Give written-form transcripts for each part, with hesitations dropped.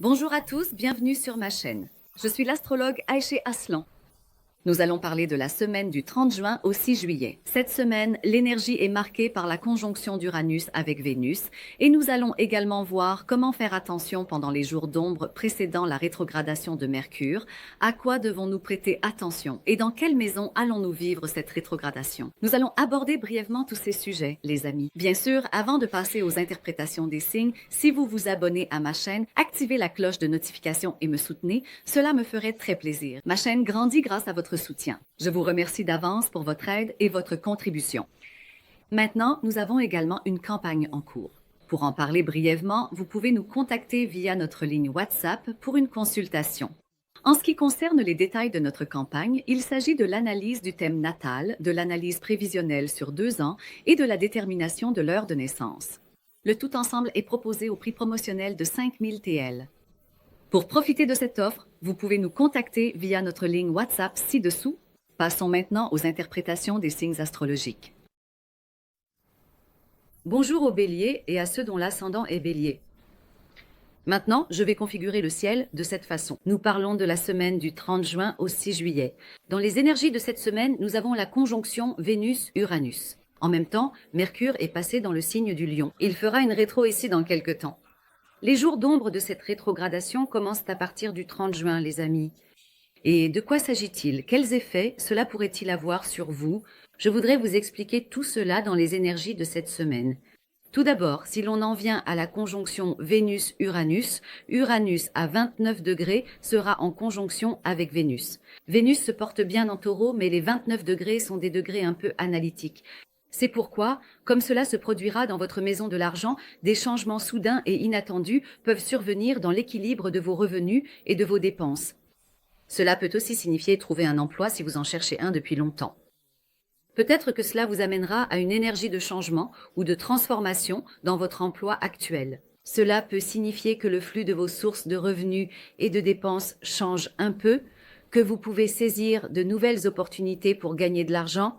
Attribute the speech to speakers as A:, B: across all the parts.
A: Bonjour à tous, bienvenue sur ma chaîne. Je suis l'astrologue Aïché Aslan. Nous allons parler de la semaine du 30 juin au 6 juillet. Cette semaine, l'énergie est marquée par la conjonction d'Uranus avec Vénus et nous allons également voir comment faire attention pendant les jours d'ombre précédant la rétrogradation de Mercure, à quoi devons-nous prêter attention et dans quelle maison allons-nous vivre cette rétrogradation. Nous allons aborder brièvement tous ces sujets, les amis. Bien sûr, avant de passer aux interprétations des signes, si vous vous abonnez à ma chaîne, activez la cloche de notification et me soutenez, cela me ferait très plaisir. Ma chaîne grandit grâce à votre soutien. Je vous remercie d'avance pour votre aide et votre contribution. Maintenant, nous avons également une campagne en cours. Pour en parler brièvement, vous pouvez nous contacter via notre ligne WhatsApp pour une consultation. En ce qui concerne les détails de notre campagne, il s'agit de l'analyse du thème natal, de l'analyse prévisionnelle sur 2 ans et de la détermination de l'heure de naissance. Le tout ensemble est proposé au prix promotionnel de 5000 TL. Pour profiter de cette offre, vous pouvez nous contacter via notre ligne WhatsApp ci-dessous. Passons maintenant aux interprétations des signes astrologiques. Bonjour aux béliers et à ceux dont l'ascendant est bélier. Maintenant, je vais configurer le ciel de cette façon. Nous parlons de la semaine du 30 juin au 6 juillet. Dans les énergies de cette semaine, nous avons la conjonction Vénus-Uranus. En même temps, Mercure est passé dans le signe du Lion. Il fera une rétro ici dans quelques temps. Les jours d'ombre de cette rétrogradation commencent à partir du 30 juin, les amis. Et de quoi s'agit-il? Quels effets cela pourrait-il avoir sur vous? Je voudrais vous expliquer tout cela dans les énergies de cette semaine. Tout d'abord, si l'on en vient à la conjonction Vénus-Uranus, Uranus à 29 degrés sera en conjonction avec Vénus. Vénus se porte bien en Taureau, mais les 29 degrés sont des degrés un peu analytiques. C'est pourquoi, comme cela se produira dans votre maison de l'argent, des changements soudains et inattendus peuvent survenir dans l'équilibre de vos revenus et de vos dépenses. Cela peut aussi signifier trouver un emploi si vous en cherchez un depuis longtemps. Peut-être que cela vous amènera à une énergie de changement ou de transformation dans votre emploi actuel. Cela peut signifier que le flux de vos sources de revenus et de dépenses change un peu, que vous pouvez saisir de nouvelles opportunités pour gagner de l'argent,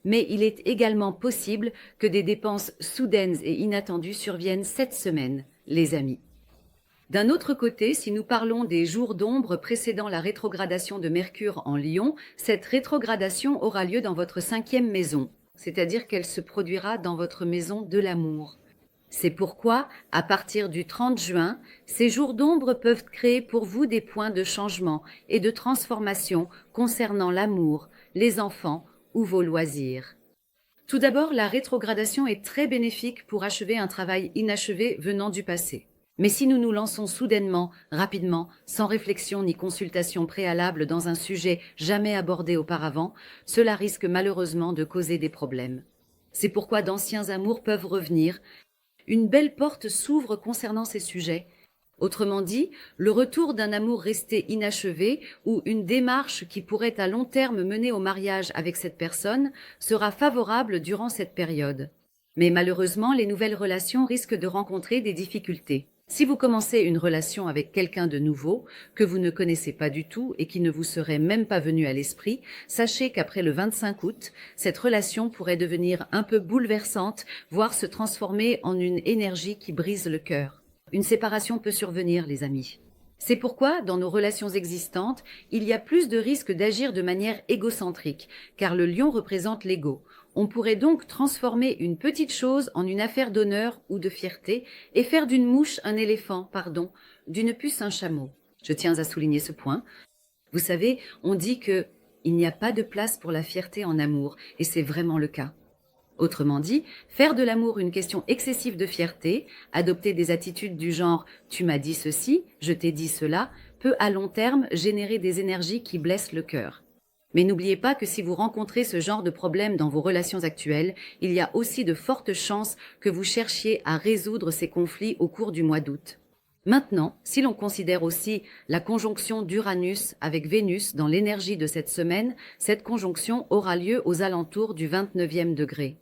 A: mais il est également possible que des dépenses soudaines et inattendues surviennent cette semaine, les amis. D'un autre côté, si nous parlons des jours d'ombre précédant la rétrogradation de Mercure en Lion, cette rétrogradation aura lieu dans votre 5e maison, c'est-à-dire qu'elle se produira dans votre maison de l'amour. C'est pourquoi, à partir du 30 juin, ces jours d'ombre peuvent créer pour vous des points de changement et de transformation concernant l'amour, les enfants ou vos loisirs. Tout d'abord, la rétrogradation est très bénéfique pour achever un travail inachevé venant du passé. Mais si nous nous lançons soudainement, rapidement, sans réflexion ni consultation préalable dans un sujet jamais abordé auparavant, cela risque malheureusement de causer des problèmes. C'est pourquoi d'anciens amours peuvent revenir. Une belle porte s'ouvre concernant ces sujets. Autrement dit, le retour d'un amour resté inachevé ou une démarche qui pourrait à long terme mener au mariage avec cette personne sera favorable durant cette période. Mais malheureusement, les nouvelles relations risquent de rencontrer des difficultés. Si vous commencez une relation avec quelqu'un de nouveau, que vous ne connaissez pas du tout et qui ne vous serait même pas venu à l'esprit, sachez qu'après le 25 août, cette relation pourrait devenir un peu bouleversante, voire se transformer en une énergie qui brise le cœur. Une séparation peut survenir, les amis. C'est pourquoi, dans nos relations existantes, il y a plus de risques d'agir de manière égocentrique, car le lion représente l'ego. On pourrait donc transformer une petite chose en une affaire d'honneur ou de fierté et faire d'une mouche un éléphant, d'une puce un chameau. Je tiens à souligner ce point. Vous savez, on dit que il n'y a pas de place pour la fierté en amour, et c'est vraiment le cas. Autrement dit, faire de l'amour une question excessive de fierté, adopter des attitudes du genre « tu m'as dit ceci, je t'ai dit cela » peut à long terme générer des énergies qui blessent le cœur. Mais n'oubliez pas que si vous rencontrez ce genre de problème dans vos relations actuelles, il y a aussi de fortes chances que vous cherchiez à résoudre ces conflits au cours du mois d'août. Maintenant, si l'on considère aussi la conjonction d'Uranus avec Vénus dans l'énergie de cette semaine, cette conjonction aura lieu aux alentours du 29e degré.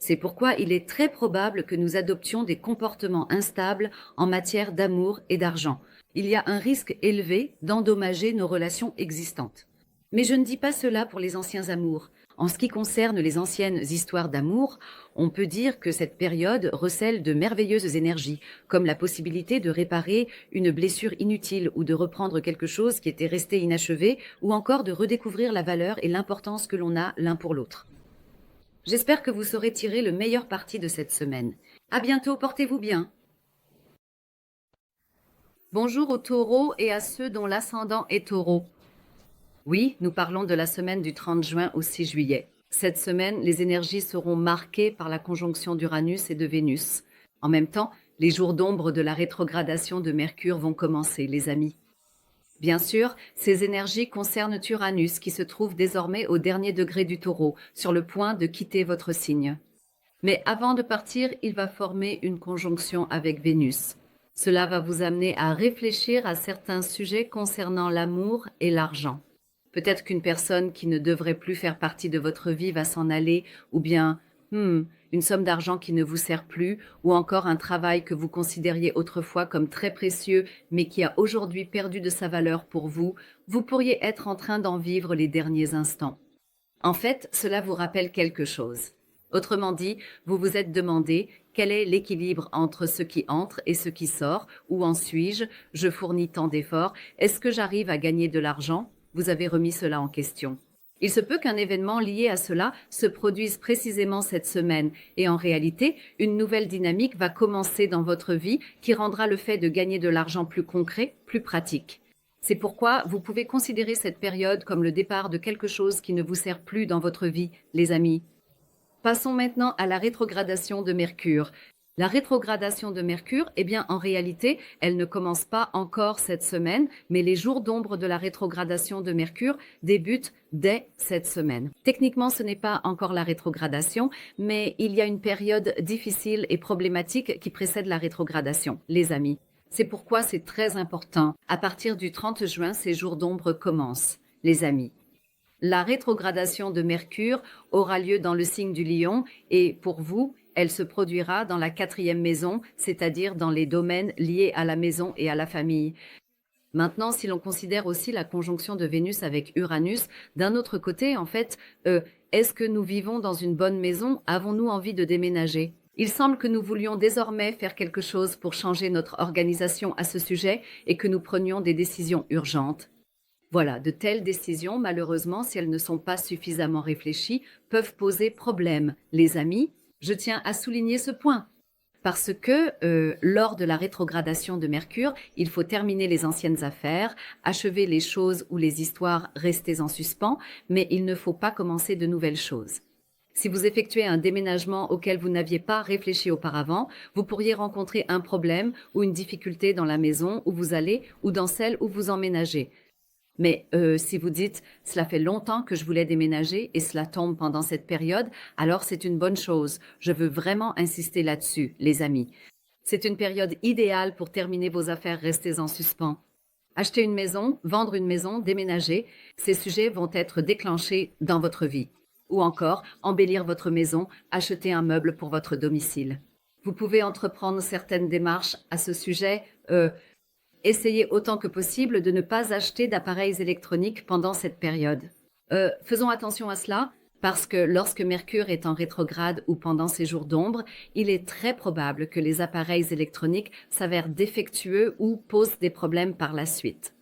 A: C'est pourquoi il est très probable que nous adoptions des comportements instables en matière d'amour et d'argent. Il y a un risque élevé d'endommager nos relations existantes. Mais je ne dis pas cela pour les anciens amours. En ce qui concerne les anciennes histoires d'amour, on peut dire que cette période recèle de merveilleuses énergies, comme la possibilité de réparer une blessure inutile ou de reprendre quelque chose qui était resté inachevé, ou encore de redécouvrir la valeur et l'importance que l'on a l'un pour l'autre. J'espère que vous saurez tirer le meilleur parti de cette semaine. À bientôt, portez-vous bien. Bonjour aux taureaux et à ceux dont l'ascendant est taureau. Oui, nous parlons de la semaine du 30 juin au 6 juillet. Cette semaine, les énergies seront marquées par la conjonction d'Uranus et de Vénus. En même temps, les jours d'ombre de la rétrogradation de Mercure vont commencer, les amis. Bien sûr, ces énergies concernent Uranus qui se trouve désormais au dernier degré du taureau, sur le point de quitter votre signe. Mais avant de partir, il va former une conjonction avec Vénus. Cela va vous amener à réfléchir à certains sujets concernant l'amour et l'argent. Peut-être qu'une personne qui ne devrait plus faire partie de votre vie va s'en aller, ou bien une somme d'argent qui ne vous sert plus, ou encore un travail que vous considériez autrefois comme très précieux, mais qui a aujourd'hui perdu de sa valeur pour vous, vous pourriez être en train d'en vivre les derniers instants. En fait, cela vous rappelle quelque chose. Autrement dit, vous vous êtes demandé quel est l'équilibre entre ce qui entre et ce qui sort, où en suis-je, je fournis tant d'efforts, est-ce que j'arrive à gagner de l'argent? Vous avez remis cela en question. Il se peut qu'un événement lié à cela se produise précisément cette semaine et en réalité, une nouvelle dynamique va commencer dans votre vie qui rendra le fait de gagner de l'argent plus concret, plus pratique. C'est pourquoi vous pouvez considérer cette période comme le départ de quelque chose qui ne vous sert plus dans votre vie, les amis. Passons maintenant à la rétrogradation de Mercure. La rétrogradation de Mercure, en réalité, elle ne commence pas encore cette semaine, mais les jours d'ombre de la rétrogradation de Mercure débutent dès cette semaine. Techniquement, ce n'est pas encore la rétrogradation, mais il y a une période difficile et problématique qui précède la rétrogradation, les amis. C'est pourquoi c'est très important. À partir du 30 juin, ces jours d'ombre commencent, les amis. La rétrogradation de Mercure aura lieu dans le signe du Lion et pour vous, elle se produira dans la 4e maison, c'est-à-dire dans les domaines liés à la maison et à la famille. Maintenant, si l'on considère aussi la conjonction de Vénus avec Uranus, d'un autre côté, en fait, est-ce que nous vivons dans une bonne maison? Avons-nous envie de déménager? Il semble que nous voulions désormais faire quelque chose pour changer notre organisation à ce sujet et que nous prenions des décisions urgentes. Voilà, de telles décisions, malheureusement, si elles ne sont pas suffisamment réfléchies, peuvent poser problème. Les amis, je tiens à souligner ce point. Parce que lors de la rétrogradation de Mercure, il faut terminer les anciennes affaires, achever les choses ou les histoires restées en suspens, mais il ne faut pas commencer de nouvelles choses. Si vous effectuez un déménagement auquel vous n'aviez pas réfléchi auparavant, vous pourriez rencontrer un problème ou une difficulté dans la maison où vous allez ou dans celle où vous emménagez. Mais si vous dites « cela fait longtemps que je voulais déménager et cela tombe pendant cette période », alors c'est une bonne chose. Je veux vraiment insister là-dessus, les amis. C'est une période idéale pour terminer vos affaires restées en suspens. Acheter une maison, vendre une maison, déménager, ces sujets vont être déclenchés dans votre vie. Ou encore, embellir votre maison, acheter un meuble pour votre domicile. Vous pouvez entreprendre certaines démarches à ce sujet. Essayez autant que possible de ne pas acheter d'appareils électroniques pendant cette période. Faisons attention à cela, parce que lorsque Mercure est en rétrograde ou pendant ces jours d'ombre, il est très probable que les appareils électroniques s'avèrent défectueux ou posent des problèmes par la suite.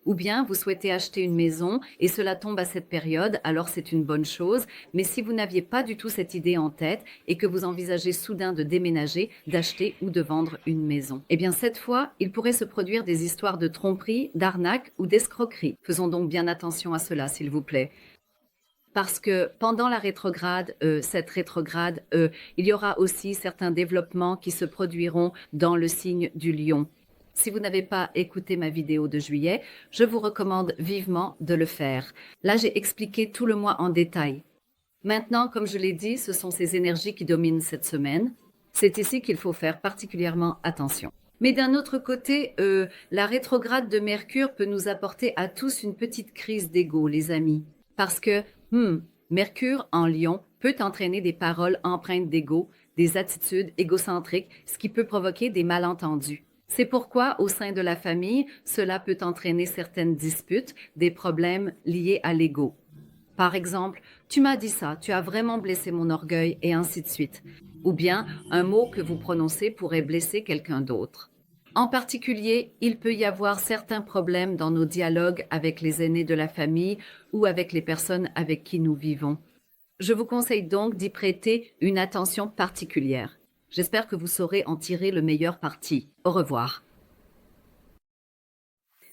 A: Ou bien vous souhaitez acheter une maison et cela tombe à cette période, alors c'est une bonne chose. Mais si vous n'aviez pas du tout cette idée en tête et que vous envisagez soudain de déménager, d'acheter ou de vendre une maison, cette fois, il pourrait se produire des histoires de tromperie, d'arnaque ou d'escroquerie. Faisons donc bien attention à cela, s'il vous plaît. Parce que pendant la rétrograde, il y aura aussi certains développements qui se produiront dans le signe du Lion. Si vous n'avez pas écouté ma vidéo de juillet, je vous recommande vivement de le faire. Là, j'ai expliqué tout le mois en détail. Maintenant, comme je l'ai dit, ce sont ces énergies qui dominent cette semaine. C'est ici qu'il faut faire particulièrement attention. Mais d'un autre côté, la rétrograde de Mercure peut nous apporter à tous une petite crise d'ego, les amis. Parce que Mercure en Lion peut entraîner des paroles empreintes d'ego, des attitudes égocentriques, ce qui peut provoquer des malentendus. C'est pourquoi, au sein de la famille, cela peut entraîner certaines disputes, des problèmes liés à l'ego. Par exemple, tu m'as dit ça, tu as vraiment blessé mon orgueil, et ainsi de suite. Ou bien, un mot que vous prononcez pourrait blesser quelqu'un d'autre. En particulier, il peut y avoir certains problèmes dans nos dialogues avec les aînés de la famille ou avec les personnes avec qui nous vivons. Je vous conseille donc d'y prêter une attention particulière. J'espère que vous saurez en tirer le meilleur parti. Au revoir.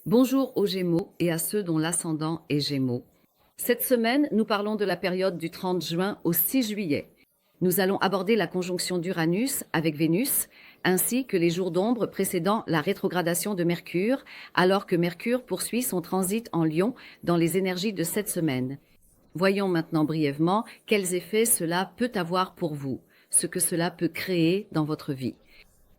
A: Bonjour aux Gémeaux et à ceux dont l'ascendant est Gémeaux. Cette semaine, nous parlons de la période du 30 juin au 6 juillet. Nous allons aborder la conjonction d'Uranus avec Vénus, ainsi que les jours d'ombre précédant la rétrogradation de Mercure, alors que Mercure poursuit son transit en Lion dans les énergies de cette semaine. Voyons maintenant brièvement quels effets cela peut avoir pour vous, ce que cela peut créer dans votre vie.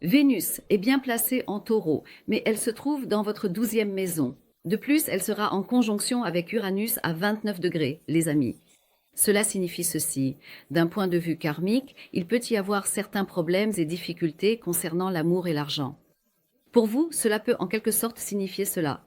A: Vénus est bien placée en Taureau, mais elle se trouve dans votre 12e maison. De plus, elle sera en conjonction avec Uranus à 29 degrés, les amis. Cela signifie ceci. D'un point de vue karmique, il peut y avoir certains problèmes et difficultés concernant l'amour et l'argent. Pour vous, cela peut en quelque sorte signifier cela.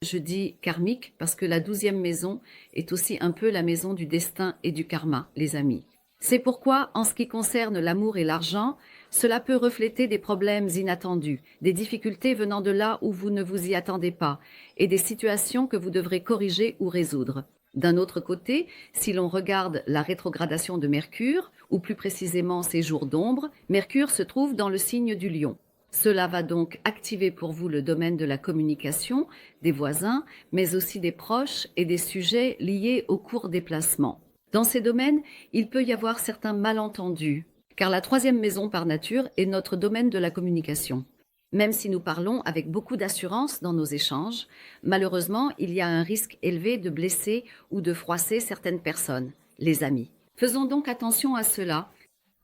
A: Je dis karmique parce que la 12e maison est aussi un peu la maison du destin et du karma, les amis. C'est pourquoi, en ce qui concerne l'amour et l'argent, cela peut refléter des problèmes inattendus, des difficultés venant de là où vous ne vous y attendez pas, et des situations que vous devrez corriger ou résoudre. D'un autre côté, si l'on regarde la rétrogradation de Mercure, ou plus précisément ses jours d'ombre, Mercure se trouve dans le signe du Lion. Cela va donc activer pour vous le domaine de la communication, des voisins, mais aussi des proches et des sujets liés au court déplacement. Dans ces domaines, il peut y avoir certains malentendus, car la 3e maison par nature est notre domaine de la communication. Même si nous parlons avec beaucoup d'assurance dans nos échanges, malheureusement, il y a un risque élevé de blesser ou de froisser certaines personnes, les amis. Faisons donc attention à cela,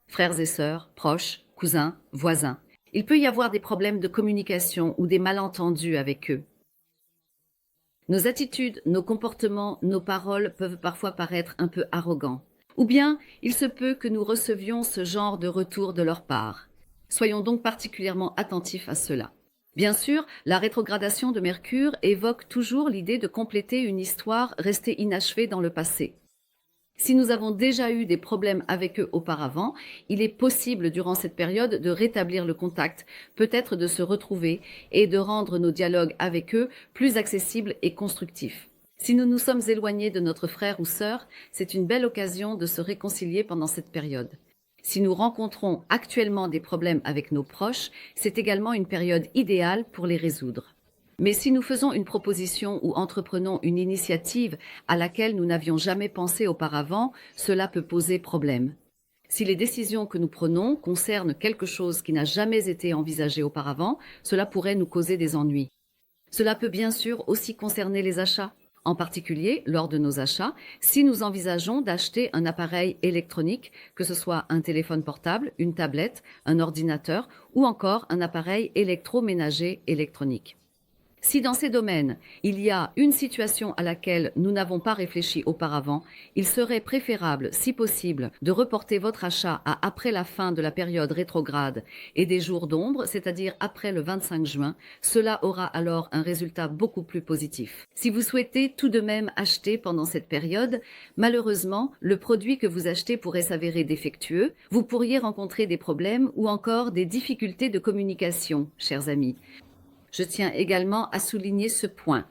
A: frères et sœurs, proches, cousins, voisins. Il peut y avoir des problèmes de communication ou des malentendus avec eux. Nos attitudes, nos comportements, nos paroles peuvent parfois paraître un peu arrogants. Ou bien, il se peut que nous recevions ce genre de retour de leur part. Soyons donc particulièrement attentifs à cela. Bien sûr, la rétrogradation de Mercure évoque toujours l'idée de compléter une histoire restée inachevée dans le passé. Si nous avons déjà eu des problèmes avec eux auparavant, il est possible durant cette période de rétablir le contact, peut-être de se retrouver et de rendre nos dialogues avec eux plus accessibles et constructifs. Si nous nous sommes éloignés de notre frère ou sœur, c'est une belle occasion de se réconcilier pendant cette période. Si nous rencontrons actuellement des problèmes avec nos proches, c'est également une période idéale pour les résoudre. Mais si nous faisons une proposition ou entreprenons une initiative à laquelle nous n'avions jamais pensé auparavant, cela peut poser problème. Si les décisions que nous prenons concernent quelque chose qui n'a jamais été envisagé auparavant, cela pourrait nous causer des ennuis. Cela peut bien sûr aussi concerner les achats. En particulier, lors de nos achats, si nous envisageons d'acheter un appareil électronique, que ce soit un téléphone portable, une tablette, un ordinateur ou encore un appareil électroménager électronique. Si dans ces domaines, il y a une situation à laquelle nous n'avons pas réfléchi auparavant, il serait préférable, si possible, de reporter votre achat à après la fin de la période rétrograde et des jours d'ombre, c'est-à-dire après le 25 juin. Cela aura alors un résultat beaucoup plus positif. Si vous souhaitez tout de même acheter pendant cette période, malheureusement, le produit que vous achetez pourrait s'avérer défectueux, vous pourriez rencontrer des problèmes ou encore des difficultés de communication, chers amis. Je tiens également à souligner ce point.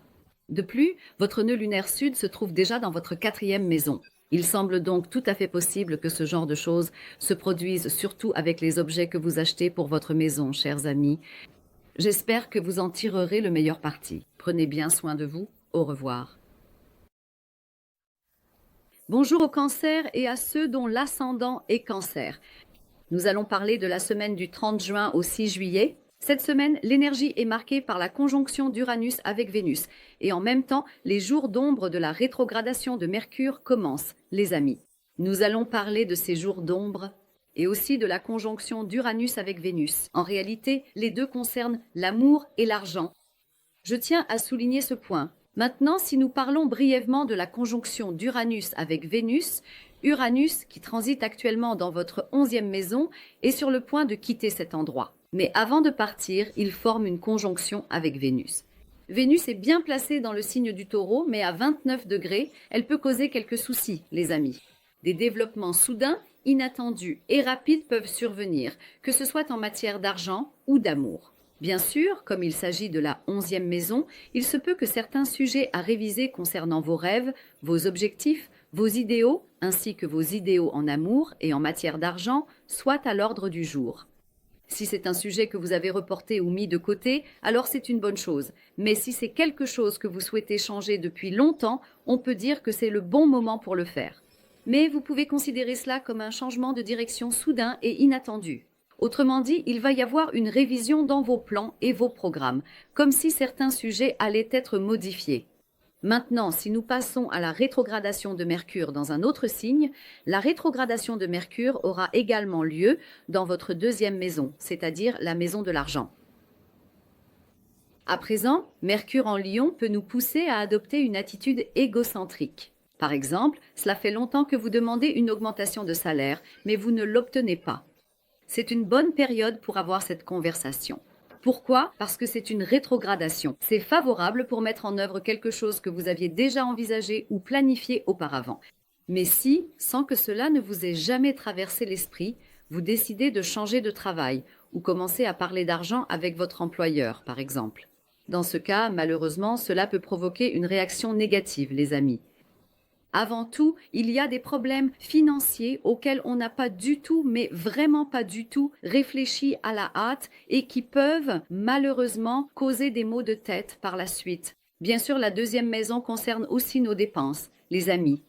A: De plus, votre nœud lunaire sud se trouve déjà dans votre 4e maison. Il semble donc tout à fait possible que ce genre de choses se produisent surtout avec les objets que vous achetez pour votre maison, chers amis. J'espère que vous en tirerez le meilleur parti. Prenez bien soin de vous. Au revoir. Bonjour aux cancers et à ceux dont l'ascendant est cancer. Nous allons parler de la semaine du 30 juin au 6 juillet. Cette semaine, l'énergie est marquée par la conjonction d'Uranus avec Vénus. Et en même temps, les jours d'ombre de la rétrogradation de Mercure commencent, les amis. Nous allons parler de ces jours d'ombre et aussi de la conjonction d'Uranus avec Vénus. En réalité, les deux concernent l'amour et l'argent. Je tiens à souligner ce point. Maintenant, si nous parlons brièvement de la conjonction d'Uranus avec Vénus, Uranus, qui transite actuellement dans votre 11e maison, est sur le point de quitter cet endroit. Mais avant de partir, il forme une conjonction avec Vénus. Vénus est bien placée dans le signe du Taureau, mais à 29 degrés, elle peut causer quelques soucis, les amis. Des développements soudains, inattendus et rapides peuvent survenir, que ce soit en matière d'argent ou d'amour. Bien sûr, comme il s'agit de la 11e maison, il se peut que certains sujets à réviser concernant vos rêves, vos objectifs, vos idéaux, ainsi que vos idéaux en amour et en matière d'argent, soient à l'ordre du jour. Si c'est un sujet que vous avez reporté ou mis de côté, alors c'est une bonne chose. Mais si c'est quelque chose que vous souhaitez changer depuis longtemps, on peut dire que c'est le bon moment pour le faire. Mais vous pouvez considérer cela comme un changement de direction soudain et inattendu. Autrement dit, il va y avoir une révision dans vos plans et vos programmes, comme si certains sujets allaient être modifiés. Maintenant, si nous passons à la rétrogradation de Mercure dans un autre signe, la rétrogradation de Mercure aura également lieu dans votre 2e maison, c'est-à-dire la maison de l'argent. À présent, Mercure en Lion peut nous pousser à adopter une attitude égocentrique. Par exemple, cela fait longtemps que vous demandez une augmentation de salaire, mais vous ne l'obtenez pas. C'est une bonne période pour avoir cette conversation. Pourquoi? Parce que c'est une rétrogradation. C'est favorable pour mettre en œuvre quelque chose que vous aviez déjà envisagé ou planifié auparavant. Mais si, sans que cela ne vous ait jamais traversé l'esprit, vous décidez de changer de travail ou commencer à parler d'argent avec votre employeur, par exemple. Dans ce cas, malheureusement, cela peut provoquer une réaction négative, les amis. Avant tout, il y a des problèmes financiers auxquels on n'a pas du tout, mais vraiment pas du tout, réfléchi à la hâte et qui peuvent malheureusement causer des maux de tête par la suite. Bien sûr, la 2e maison concerne aussi nos dépenses, les amis.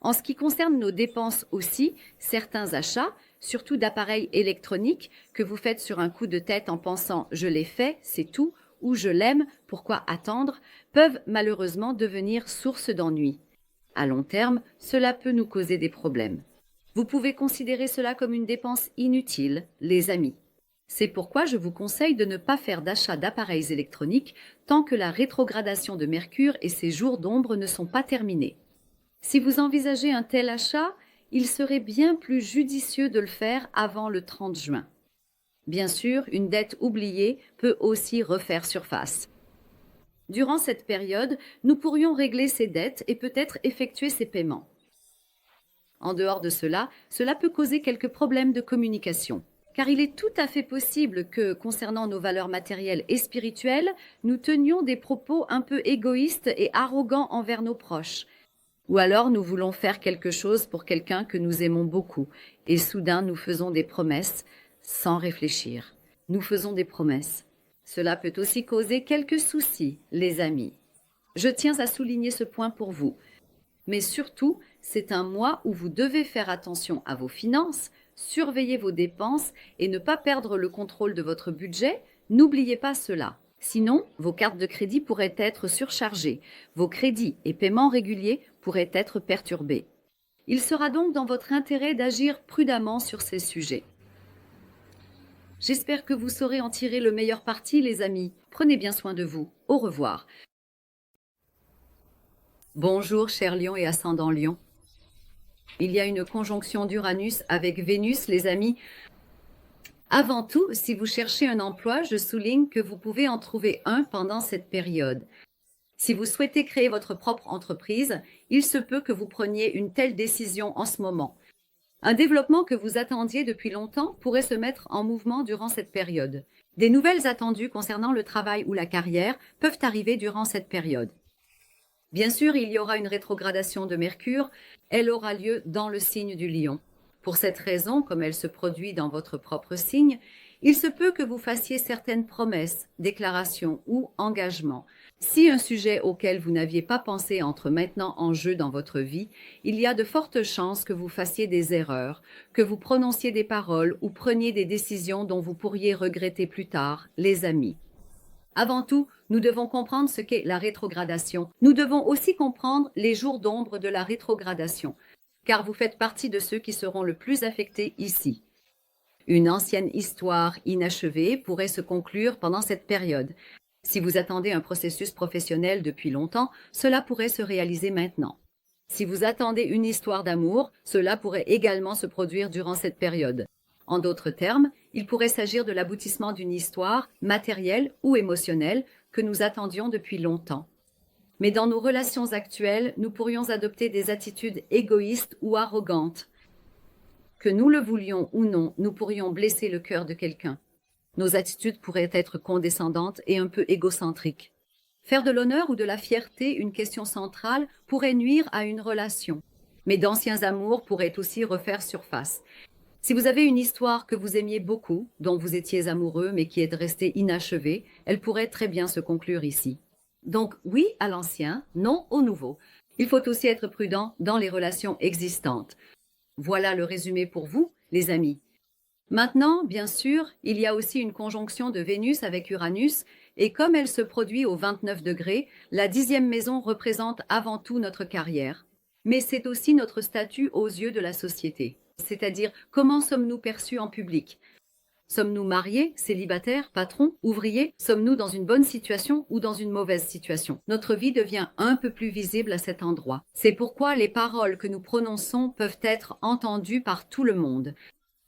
A: En ce qui concerne nos dépenses aussi, certains achats, surtout d'appareils électroniques, que vous faites sur un coup de tête en pensant « je l'ai fait, c'est tout » ou « je l'aime, pourquoi attendre » peuvent malheureusement devenir source d'ennui. À long terme, cela peut nous causer des problèmes. Vous pouvez considérer cela comme une dépense inutile, les amis. C'est pourquoi je vous conseille de ne pas faire d'achat d'appareils électroniques tant que la rétrogradation de Mercure et ses jours d'ombre ne sont pas terminés. Si vous envisagez un tel achat, il serait bien plus judicieux de le faire avant le 30 juin. Bien sûr, une dette oubliée peut aussi refaire surface. Durant cette période, nous pourrions régler ces dettes et peut-être effectuer ces paiements. En dehors de cela, cela peut causer quelques problèmes de communication. Car il est tout à fait possible que, concernant nos valeurs matérielles et spirituelles, nous tenions des propos un peu égoïstes et arrogants envers nos proches. Ou alors nous voulons faire quelque chose pour quelqu'un que nous aimons beaucoup, et soudain nous faisons des promesses sans réfléchir. Nous faisons des promesses. Cela peut aussi causer quelques soucis, les amis. Je tiens à souligner ce point pour vous. Mais surtout, c'est un mois où vous devez faire attention à vos finances, surveiller vos dépenses et ne pas perdre le contrôle de votre budget. N'oubliez pas cela. Sinon, vos cartes de crédit pourraient être surchargées. Vos crédits et paiements réguliers pourraient être perturbés. Il sera donc dans votre intérêt d'agir prudemment sur ces sujets. J'espère que vous saurez en tirer le meilleur parti, les amis. Prenez bien soin de vous. Au revoir. Bonjour, chers lions et ascendant lion. Il y a une conjonction d'Uranus avec Vénus, les amis. Avant tout, si vous cherchez un emploi, je souligne que vous pouvez en trouver un pendant cette période. Si vous souhaitez créer votre propre entreprise, il se peut que vous preniez une telle décision en ce moment. Un développement que vous attendiez depuis longtemps pourrait se mettre en mouvement durant cette période. Des nouvelles attendues concernant le travail ou la carrière peuvent arriver durant cette période. Bien sûr, il y aura une rétrogradation de Mercure. Elle aura lieu dans le signe du Lion. Pour cette raison, comme elle se produit dans votre propre signe, il se peut que vous fassiez certaines promesses, déclarations ou engagements. Si un sujet auquel vous n'aviez pas pensé entre maintenant en jeu dans votre vie, il y a de fortes chances que vous fassiez des erreurs, que vous prononciez des paroles ou preniez des décisions dont vous pourriez regretter plus tard, les amis. Avant tout, nous devons comprendre ce qu'est la rétrogradation. Nous devons aussi comprendre les jours d'ombre de la rétrogradation, car vous faites partie de ceux qui seront le plus affectés ici. Une ancienne histoire inachevée pourrait se conclure pendant cette période. Si vous attendez un processus professionnel depuis longtemps, cela pourrait se réaliser maintenant. Si vous attendez une histoire d'amour, cela pourrait également se produire durant cette période. En d'autres termes, il pourrait s'agir de l'aboutissement d'une histoire, matérielle ou émotionnelle, que nous attendions depuis longtemps. Mais dans nos relations actuelles, nous pourrions adopter des attitudes égoïstes ou arrogantes. Que nous le voulions ou non, nous pourrions blesser le cœur de quelqu'un. Nos attitudes pourraient être condescendantes et un peu égocentriques. Faire de l'honneur ou de la fierté une question centrale pourrait nuire à une relation. Mais d'anciens amours pourraient aussi refaire surface. Si vous avez une histoire que vous aimiez beaucoup, dont vous étiez amoureux mais qui est restée inachevée, elle pourrait très bien se conclure ici. Donc oui à l'ancien, non au nouveau. Il faut aussi être prudent dans les relations existantes. Voilà le résumé pour vous, les amis. Maintenant, bien sûr, il y a aussi une conjonction de Vénus avec Uranus, et comme elle se produit au 29 degrés, la 10e maison représente avant tout notre carrière. Mais c'est aussi notre statut aux yeux de la société. C'est-à-dire, comment sommes-nous perçus en public? Sommes-nous mariés, célibataires, patrons, ouvriers? Sommes-nous dans une bonne situation ou dans une mauvaise situation? Notre vie devient un peu plus visible à cet endroit. C'est pourquoi les paroles que nous prononçons peuvent être entendues par tout le monde.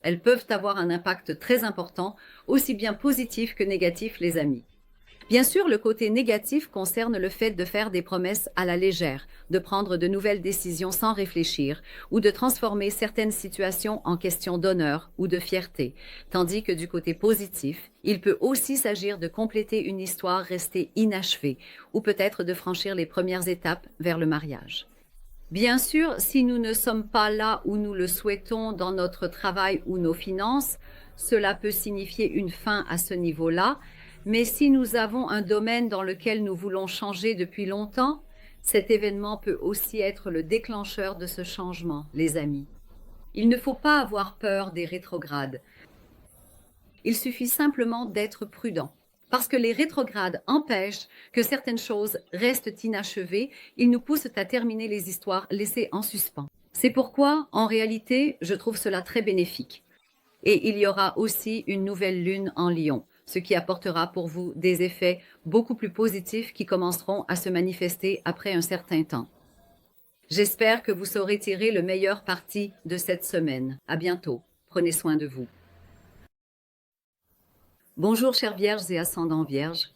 A: Elles peuvent avoir un impact très important, aussi bien positif que négatif, les amis. Bien sûr, le côté négatif concerne le fait de faire des promesses à la légère, de prendre de nouvelles décisions sans réfléchir, ou de transformer certaines situations en questions d'honneur ou de fierté, tandis que du côté positif, il peut aussi s'agir de compléter une histoire restée inachevée, ou peut-être de franchir les premières étapes vers le mariage. Bien sûr, si nous ne sommes pas là où nous le souhaitons dans notre travail ou nos finances, cela peut signifier une fin à ce niveau-là, mais si nous avons un domaine dans lequel nous voulons changer depuis longtemps, cet événement peut aussi être le déclencheur de ce changement, les amis. Il ne faut pas avoir peur des rétrogrades. Il suffit simplement d'être prudent. Parce que les rétrogrades empêchent que certaines choses restent inachevées, ils nous poussent à terminer les histoires laissées en suspens. C'est pourquoi, en réalité, je trouve cela très bénéfique. Et il y aura aussi une nouvelle lune en Lion, ce qui apportera pour vous des effets beaucoup plus positifs qui commenceront à se manifester après un certain temps. J'espère que vous saurez tirer le meilleur parti de cette semaine. À bientôt. Prenez soin de vous. Bonjour chers vierges et ascendants vierges.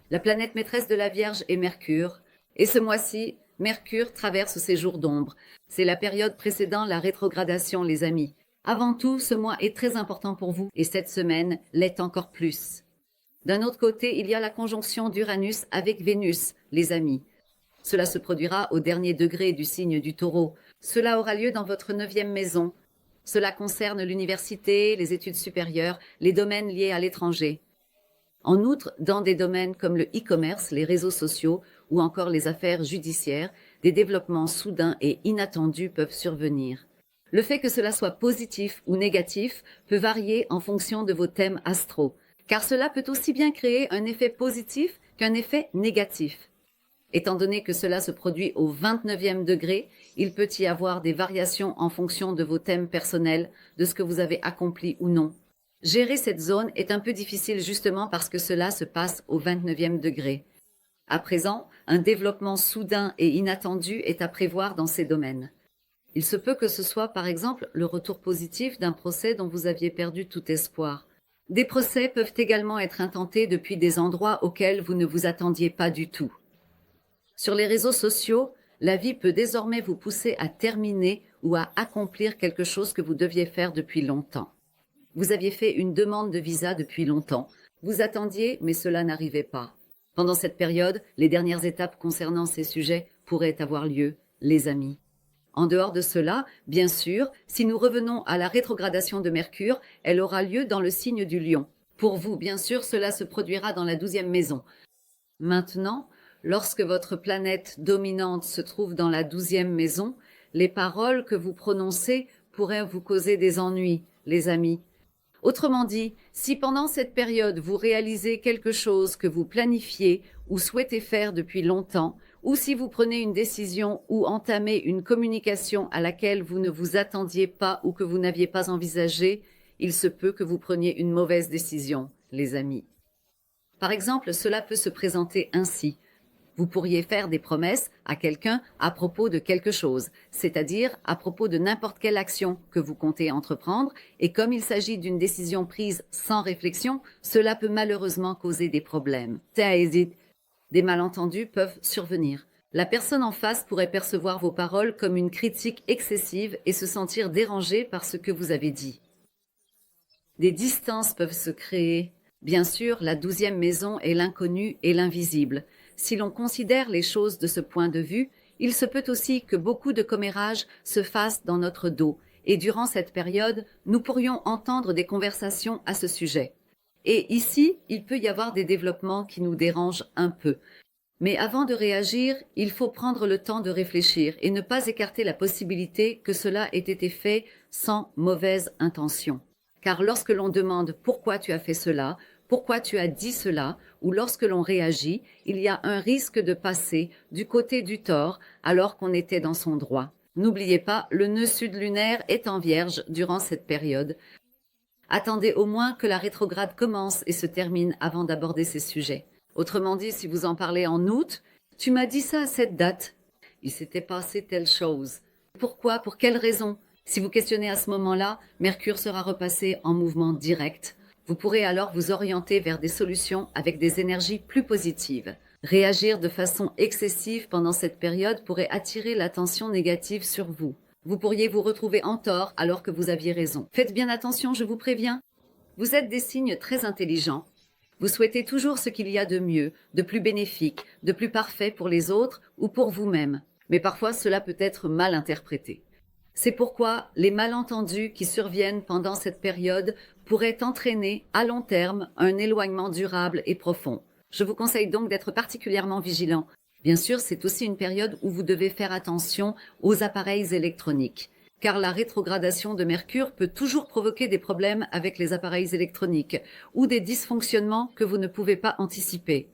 A: La planète maîtresse de la Vierge est Mercure. Et ce mois-ci, Mercure traverse ses jours d'ombre. C'est la période précédant la rétrogradation, les amis. Avant tout, ce mois est très important pour vous et cette semaine l'est encore plus. D'un autre côté, il y a la conjonction d'Uranus avec Vénus, les amis. Cela se produira au dernier degré du signe du Taureau. Cela aura lieu dans votre 9e maison. Cela concerne l'université, les études supérieures, les domaines liés à l'étranger. En outre, dans des domaines comme le e-commerce, les réseaux sociaux ou encore les affaires judiciaires, des développements soudains et inattendus peuvent survenir. Le fait que cela soit positif ou négatif peut varier en fonction de vos thèmes astraux, car cela peut aussi bien créer un effet positif qu'un effet négatif. Étant donné que cela se produit au 29e degré, il peut y avoir des variations en fonction de vos thèmes personnels, de ce que vous avez accompli ou non. Gérer cette zone est un peu difficile justement parce que cela se passe au 29e degré. À présent, un développement soudain et inattendu est à prévoir dans ces domaines. Il se peut que ce soit par exemple le retour positif d'un procès dont vous aviez perdu tout espoir. Des procès peuvent également être intentés depuis des endroits auxquels vous ne vous attendiez pas du tout. Sur les réseaux sociaux, la vie peut désormais vous pousser à terminer ou à accomplir quelque chose que vous deviez faire depuis longtemps. Vous aviez fait une demande de visa depuis longtemps. Vous attendiez, mais cela n'arrivait pas. Pendant cette période, les dernières étapes concernant ces sujets pourraient avoir lieu, les amis. En dehors de cela, bien sûr, si nous revenons à la rétrogradation de Mercure, elle aura lieu dans le signe du Lion. Pour vous, bien sûr, cela se produira dans la 12e maison. Maintenant, lorsque votre planète dominante se trouve dans la 12e maison, les paroles que vous prononcez pourraient vous causer des ennuis, les amis. Autrement dit, si pendant cette période vous réalisez quelque chose que vous planifiez ou souhaitez faire depuis longtemps, ou si vous prenez une décision ou entamez une communication à laquelle vous ne vous attendiez pas ou que vous n'aviez pas envisagé, il se peut que vous preniez une mauvaise décision, les amis. Par exemple, cela peut se présenter ainsi. Vous pourriez faire des promesses à quelqu'un à propos de quelque chose, c'est-à-dire à propos de n'importe quelle action que vous comptez entreprendre, et comme il s'agit d'une décision prise sans réflexion, cela peut malheureusement causer des problèmes. Des malentendus peuvent survenir. La personne en face pourrait percevoir vos paroles comme une critique excessive et se sentir dérangée par ce que vous avez dit. Des distances peuvent se créer. Bien sûr, la 12e maison est l'inconnu et l'invisible. Si l'on considère les choses de ce point de vue, il se peut aussi que beaucoup de commérages se fassent dans notre dos, et durant cette période, nous pourrions entendre des conversations à ce sujet. Et ici, il peut y avoir des développements qui nous dérangent un peu. Mais avant de réagir, il faut prendre le temps de réfléchir et ne pas écarter la possibilité que cela ait été fait sans mauvaise intention. Car lorsque l'on demande pourquoi tu as fait cela, pourquoi tu as dit cela, ou lorsque l'on réagit, il y a un risque de passer du côté du tort alors qu'on était dans son droit. N'oubliez pas, le nœud sud lunaire est en Vierge durant cette période. Attendez au moins que la rétrograde commence et se termine avant d'aborder ces sujets. Autrement dit, si vous en parlez en août, tu m'as dit ça à cette date. Il s'était passé telle chose. Pourquoi? Pour quelle raison? Si vous questionnez à ce moment-là, Mercure sera repassé en mouvement direct. Vous pourrez alors vous orienter vers des solutions avec des énergies plus positives. Réagir de façon excessive pendant cette période pourrait attirer l'attention négative sur vous. Vous pourriez vous retrouver en tort alors que vous aviez raison. Faites bien attention, je vous préviens. Vous êtes des signes très intelligents. Vous souhaitez toujours ce qu'il y a de mieux, de plus bénéfique, de plus parfait pour les autres ou pour vous-même. Mais parfois cela peut être mal interprété. C'est pourquoi les malentendus qui surviennent pendant cette période pourraient entraîner à long terme un éloignement durable et profond. Je vous conseille donc d'être particulièrement vigilant. Bien sûr, c'est aussi une période où vous devez faire attention aux appareils électroniques, car la rétrogradation de Mercure peut toujours provoquer des problèmes avec les appareils électroniques ou des dysfonctionnements que vous ne pouvez pas anticiper.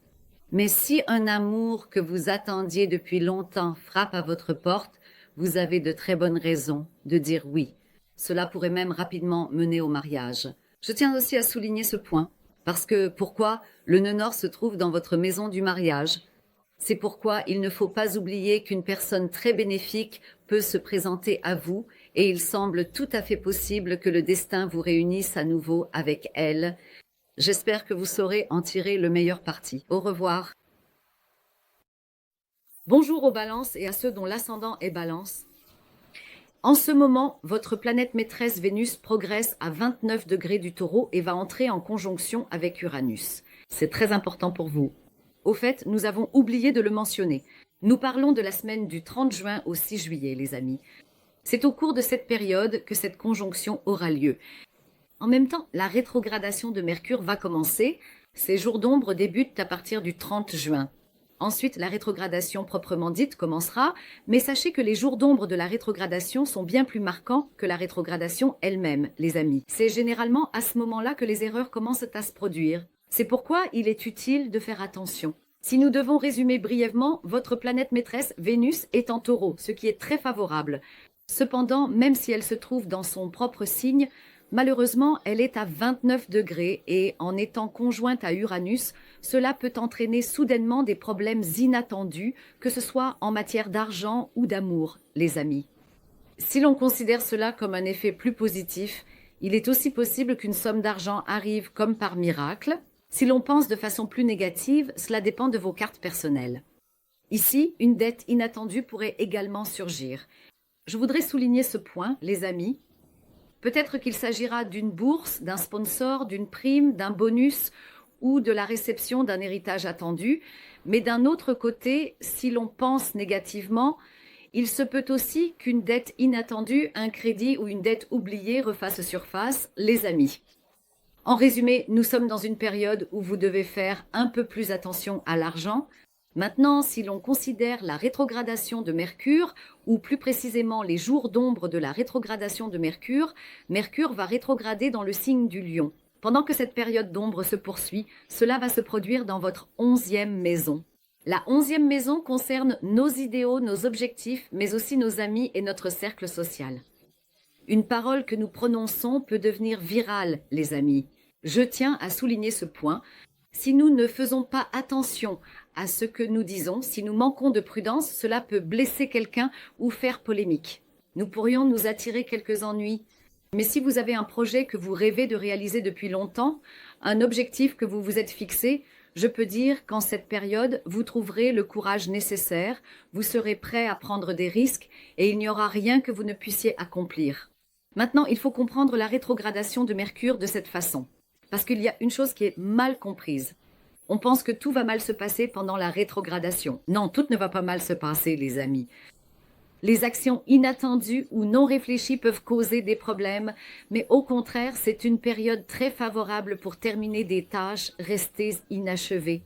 A: Mais si un amour que vous attendiez depuis longtemps frappe à votre porte, vous avez de très bonnes raisons de dire oui. Cela pourrait même rapidement mener au mariage. Je tiens aussi à souligner ce point, parce que pourquoi le nœud nord se trouve dans votre maison du mariage. C'est pourquoi il ne faut pas oublier qu'une personne très bénéfique peut se présenter à vous et il semble tout à fait possible que le destin vous réunisse à nouveau avec elle. J'espère que vous saurez en tirer le meilleur parti. Au revoir. Bonjour aux balances et à ceux dont l'ascendant est balance. En ce moment, votre planète maîtresse Vénus progresse à 29 degrés du Taureau et va entrer en conjonction avec Uranus. C'est très important pour vous. Au fait, nous avons oublié de le mentionner. Nous parlons de la semaine du 30 juin au 6 juillet, les amis. C'est au cours de cette période que cette conjonction aura lieu. En même temps, la rétrogradation de Mercure va commencer. Ces jours d'ombre débutent à partir du 30 juin. Ensuite, la rétrogradation proprement dite commencera, mais sachez que les jours d'ombre de la rétrogradation sont bien plus marquants que la rétrogradation elle-même, les amis. C'est généralement à ce moment-là que les erreurs commencent à se produire. C'est pourquoi il est utile de faire attention. Si nous devons résumer brièvement, votre planète maîtresse, Vénus, est en Taureau, ce qui est très favorable. Cependant, même si elle se trouve dans son propre signe, malheureusement, elle est à 29 degrés et en étant conjointe à Uranus, cela peut entraîner soudainement des problèmes inattendus, que ce soit en matière d'argent ou d'amour, les amis. Si l'on considère cela comme un effet plus positif, il est aussi possible qu'une somme d'argent arrive comme par miracle. Si l'on pense de façon plus négative, cela dépend de vos cartes personnelles. Ici, une dette inattendue pourrait également surgir. Je voudrais souligner ce point, les amis. Peut-être qu'il s'agira d'une bourse, d'un sponsor, d'une prime, d'un bonus ou de la réception d'un héritage attendu. Mais d'un autre côté, si l'on pense négativement, il se peut aussi qu'une dette inattendue, un crédit ou une dette oubliée refasse surface, les amis. En résumé, nous sommes dans une période où vous devez faire un peu plus attention à l'argent. Maintenant, si l'on considère la rétrogradation de Mercure, ou plus précisément les jours d'ombre de la rétrogradation de Mercure, Mercure va rétrograder dans le signe du Lion. Pendant que cette période d'ombre se poursuit, cela va se produire dans votre 11e maison. La 11e maison concerne nos idéaux, nos objectifs, mais aussi nos amis et notre cercle social. Une parole que nous prononçons peut devenir virale, les amis. Je tiens à souligner ce point. Si nous ne faisons pas attention à ce que nous disons, si nous manquons de prudence, cela peut blesser quelqu'un ou faire polémique. Nous pourrions nous attirer quelques ennuis. Mais si vous avez un projet que vous rêvez de réaliser depuis longtemps, un objectif que vous vous êtes fixé, je peux dire qu'en cette période, vous trouverez le courage nécessaire, vous serez prêt à prendre des risques et il n'y aura rien que vous ne puissiez accomplir. Maintenant, il faut comprendre la rétrogradation de Mercure de cette façon. Parce qu'il y a une chose qui est mal comprise. On pense que tout va mal se passer pendant la rétrogradation. Non, tout ne va pas mal se passer, les amis. Les actions inattendues ou non réfléchies peuvent causer des problèmes, mais au contraire, c'est une période très favorable pour terminer des tâches restées inachevées.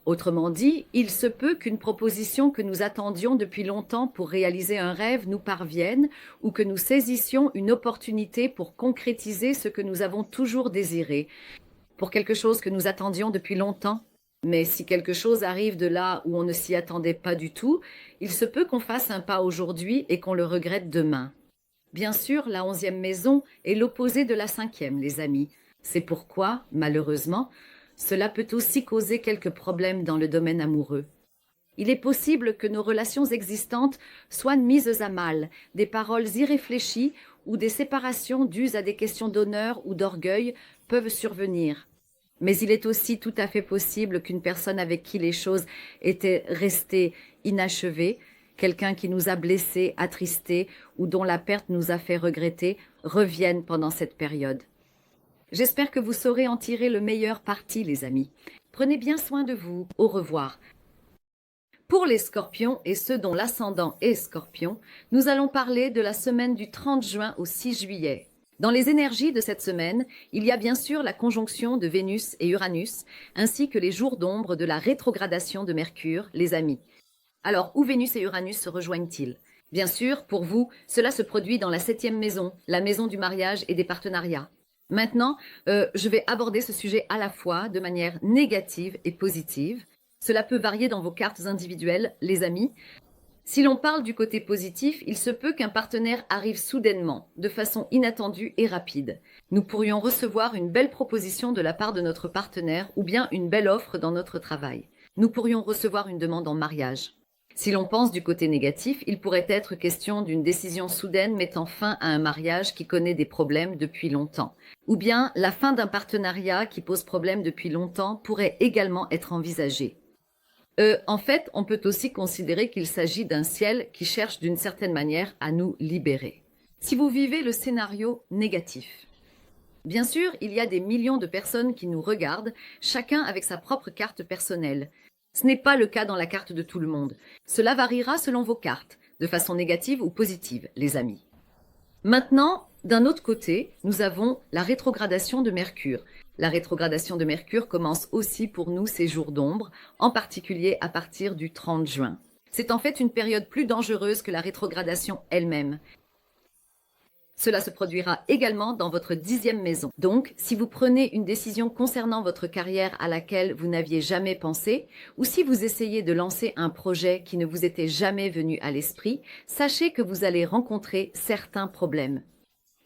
A: Autrement dit, il se peut qu'une proposition que nous attendions depuis longtemps pour réaliser un rêve nous parvienne ou que nous saisissions une opportunité pour concrétiser ce que nous avons toujours désiré, pour quelque chose que nous attendions depuis longtemps. Mais si quelque chose arrive de là où on ne s'y attendait pas du tout, il se peut qu'on fasse un pas aujourd'hui et qu'on le regrette demain. Bien sûr, la 11e maison est l'opposé de la 5e, les amis. C'est pourquoi, malheureusement, cela peut aussi causer quelques problèmes dans le domaine amoureux. Il est possible que nos relations existantes soient mises à mal, des paroles irréfléchies ou des séparations dues à des questions d'honneur ou d'orgueil peuvent survenir. Mais il est aussi tout à fait possible qu'une personne avec qui les choses étaient restées inachevées, quelqu'un qui nous a blessés, attristés ou dont la perte nous a fait regretter, revienne pendant cette période. J'espère que vous saurez en tirer le meilleur parti, les amis. Prenez bien soin de vous. Au revoir. Pour les scorpions et ceux dont l'ascendant est scorpion, nous allons parler de la semaine du 30 juin au 6 juillet. Dans les énergies de cette semaine, il y a bien sûr la conjonction de Vénus et Uranus, ainsi que les jours d'ombre de la rétrogradation de Mercure, les amis. Alors, où Vénus et Uranus se rejoignent-ils? Bien sûr, pour vous, cela se produit dans la 7e maison, la maison du mariage et des partenariats. Maintenant, je vais aborder ce sujet à la fois de manière négative et positive. Cela peut varier dans vos cartes individuelles, les amis. Si l'on parle du côté positif, il se peut qu'un partenaire arrive soudainement, de façon inattendue et rapide. Nous pourrions recevoir une belle proposition de la part de notre partenaire ou bien une belle offre dans notre travail. Nous pourrions recevoir une demande en mariage. Si l'on pense du côté négatif, il pourrait être question d'une décision soudaine mettant fin à un mariage qui connaît des problèmes depuis longtemps. Ou bien la fin d'un partenariat qui pose problème depuis longtemps pourrait également être envisagée. En fait, on peut aussi considérer qu'il s'agit d'un ciel qui cherche d'une certaine manière à nous libérer. Si vous vivez le scénario négatif, bien sûr, il y a des millions de personnes qui nous regardent, chacun avec sa propre carte personnelle. Ce n'est pas le cas dans la carte de tout le monde. Cela variera selon vos cartes, de façon négative ou positive, les amis. Maintenant, d'un autre côté, nous avons la rétrogradation de Mercure. La rétrogradation de Mercure commence aussi pour nous ces jours d'ombre, en particulier à partir du 30 juin. C'est en fait une période plus dangereuse que la rétrogradation elle-même. Cela se produira également dans votre 10e maison. Donc, si vous prenez une décision concernant votre carrière à laquelle vous n'aviez jamais pensé, ou si vous essayez de lancer un projet qui ne vous était jamais venu à l'esprit, sachez que vous allez rencontrer certains problèmes.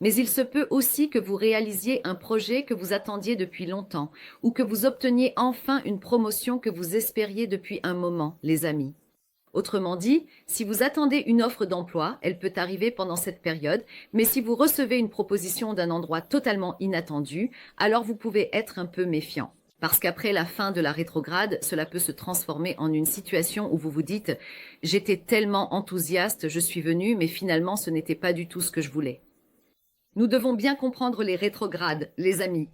A: Mais il se peut aussi que vous réalisiez un projet que vous attendiez depuis longtemps, ou que vous obteniez enfin une promotion que vous espériez depuis un moment, les amis. Autrement dit, si vous attendez une offre d'emploi, elle peut arriver pendant cette période, mais si vous recevez une proposition d'un endroit totalement inattendu, alors vous pouvez être un peu méfiant. Parce qu'après la fin de la rétrograde, cela peut se transformer en une situation où vous vous dites « J'étais tellement enthousiaste, je suis venu, mais finalement ce n'était pas du tout ce que je voulais ». Nous devons bien comprendre les rétrogrades, les amis.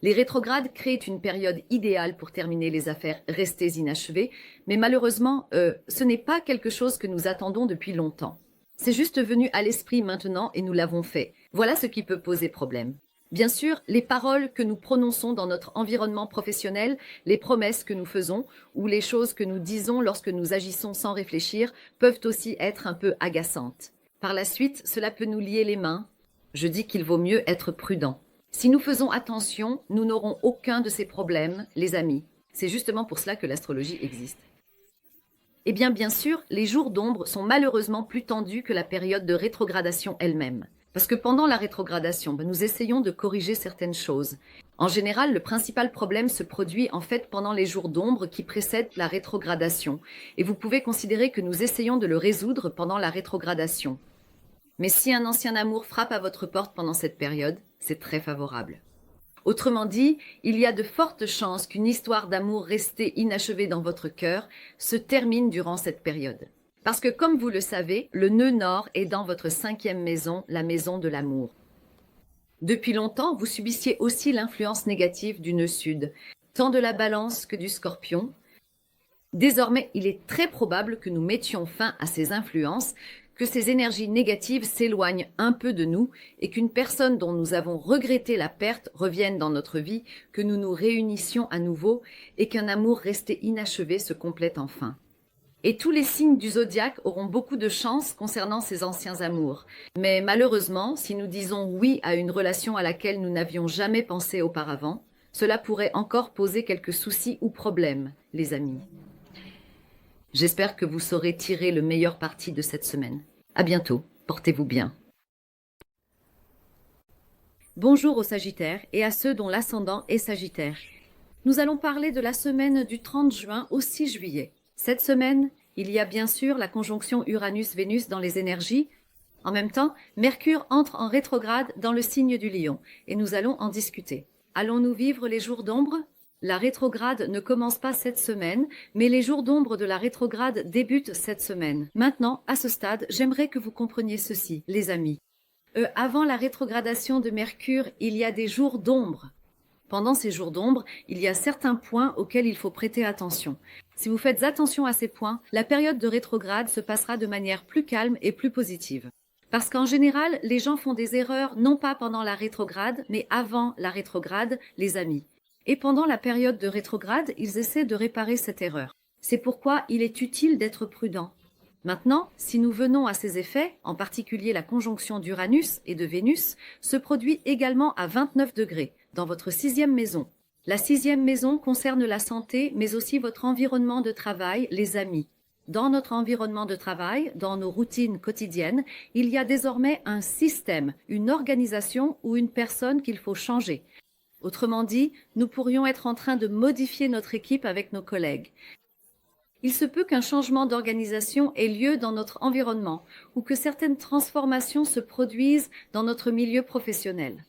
A: Les rétrogrades créent une période idéale pour terminer les affaires restées inachevées, mais malheureusement, ce n'est pas quelque chose que nous attendons depuis longtemps. C'est juste venu à l'esprit maintenant et nous l'avons fait. Voilà ce qui peut poser problème. Bien sûr, les paroles que nous prononçons dans notre environnement professionnel, les promesses que nous faisons ou les choses que nous disons lorsque nous agissons sans réfléchir peuvent aussi être un peu agaçantes. Par la suite, cela peut nous lier les mains. Je dis qu'il vaut mieux être prudent. Si nous faisons attention, nous n'aurons aucun de ces problèmes, les amis. C'est justement pour cela que l'astrologie existe. Eh bien sûr, les jours d'ombre sont malheureusement plus tendus que la période de rétrogradation elle-même. Parce que pendant la rétrogradation, nous essayons de corriger certaines choses. En général, le principal problème se produit en fait pendant les jours d'ombre qui précèdent la rétrogradation, et vous pouvez considérer que nous essayons de le résoudre pendant la rétrogradation. Mais si un ancien amour frappe à votre porte pendant cette période, c'est très favorable. Autrement dit, il y a de fortes chances qu'une histoire d'amour restée inachevée dans votre cœur se termine durant cette période. Parce que comme vous le savez, le nœud nord est dans votre 5e maison, la maison de l'amour. Depuis longtemps, vous subissiez aussi l'influence négative du nœud sud, tant de la balance que du scorpion. Désormais, il est très probable que nous mettions fin à ces influences, que ces énergies négatives s'éloignent un peu de nous et qu'une personne dont nous avons regretté la perte revienne dans notre vie, que nous nous réunissions à nouveau et qu'un amour resté inachevé se complète enfin. Et tous les signes du zodiaque auront beaucoup de chance concernant ces anciens amours. Mais malheureusement, si nous disons oui à une relation à laquelle nous n'avions jamais pensé auparavant, cela pourrait encore poser quelques soucis ou problèmes, les amis. J'espère que vous saurez tirer le meilleur parti de cette semaine. À bientôt, portez-vous bien. Bonjour aux Sagittaires et à ceux dont l'ascendant est Sagittaire. Nous allons parler de la semaine du 30 juin au 6 juillet. Cette semaine, il y a bien sûr la conjonction Uranus-Vénus dans les énergies. En même temps, Mercure entre en rétrograde dans le signe du Lion et nous allons en discuter. Allons-nous vivre les jours d'ombre ? La rétrograde ne commence pas cette semaine, mais les jours d'ombre de la rétrograde débutent cette semaine. Maintenant, à ce stade, j'aimerais que vous compreniez ceci, les amis. Avant la rétrogradation de Mercure, il y a des jours d'ombre. Pendant ces jours d'ombre, il y a certains points auxquels il faut prêter attention. Si vous faites attention à ces points, la période de rétrograde se passera de manière plus calme et plus positive. Parce qu'en général, les gens font des erreurs non pas pendant la rétrograde, mais avant la rétrograde, les amis. Et pendant la période de rétrograde, ils essaient de réparer cette erreur. C'est pourquoi il est utile d'être prudent. Maintenant, si nous venons à ces effets, en particulier la conjonction d'Uranus et de Vénus, se produit également à 29 degrés, dans votre 6e maison. La 6e maison concerne la santé, mais aussi votre environnement de travail, les amis. Dans notre environnement de travail, dans nos routines quotidiennes, il y a désormais un système, une organisation ou une personne qu'il faut changer. Autrement dit, nous pourrions être en train de modifier notre équipe avec nos collègues. Il se peut qu'un changement d'organisation ait lieu dans notre environnement ou que certaines transformations se produisent dans notre milieu professionnel.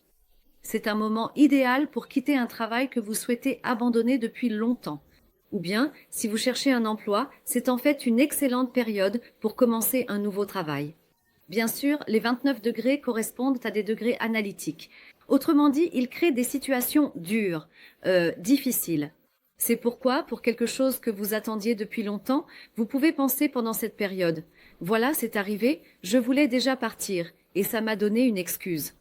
A: C'est un moment idéal pour quitter un travail que vous souhaitez abandonner depuis longtemps. Ou bien, si vous cherchez un emploi, c'est en fait une excellente période pour commencer un nouveau travail. Bien sûr, les 29 degrés correspondent à des degrés analytiques. Autrement dit, ils créent des situations dures, difficiles. C'est pourquoi, pour quelque chose que vous attendiez depuis longtemps, vous pouvez penser pendant cette période. Voilà, c'est arrivé, je voulais déjà partir, et ça m'a donné une excuse.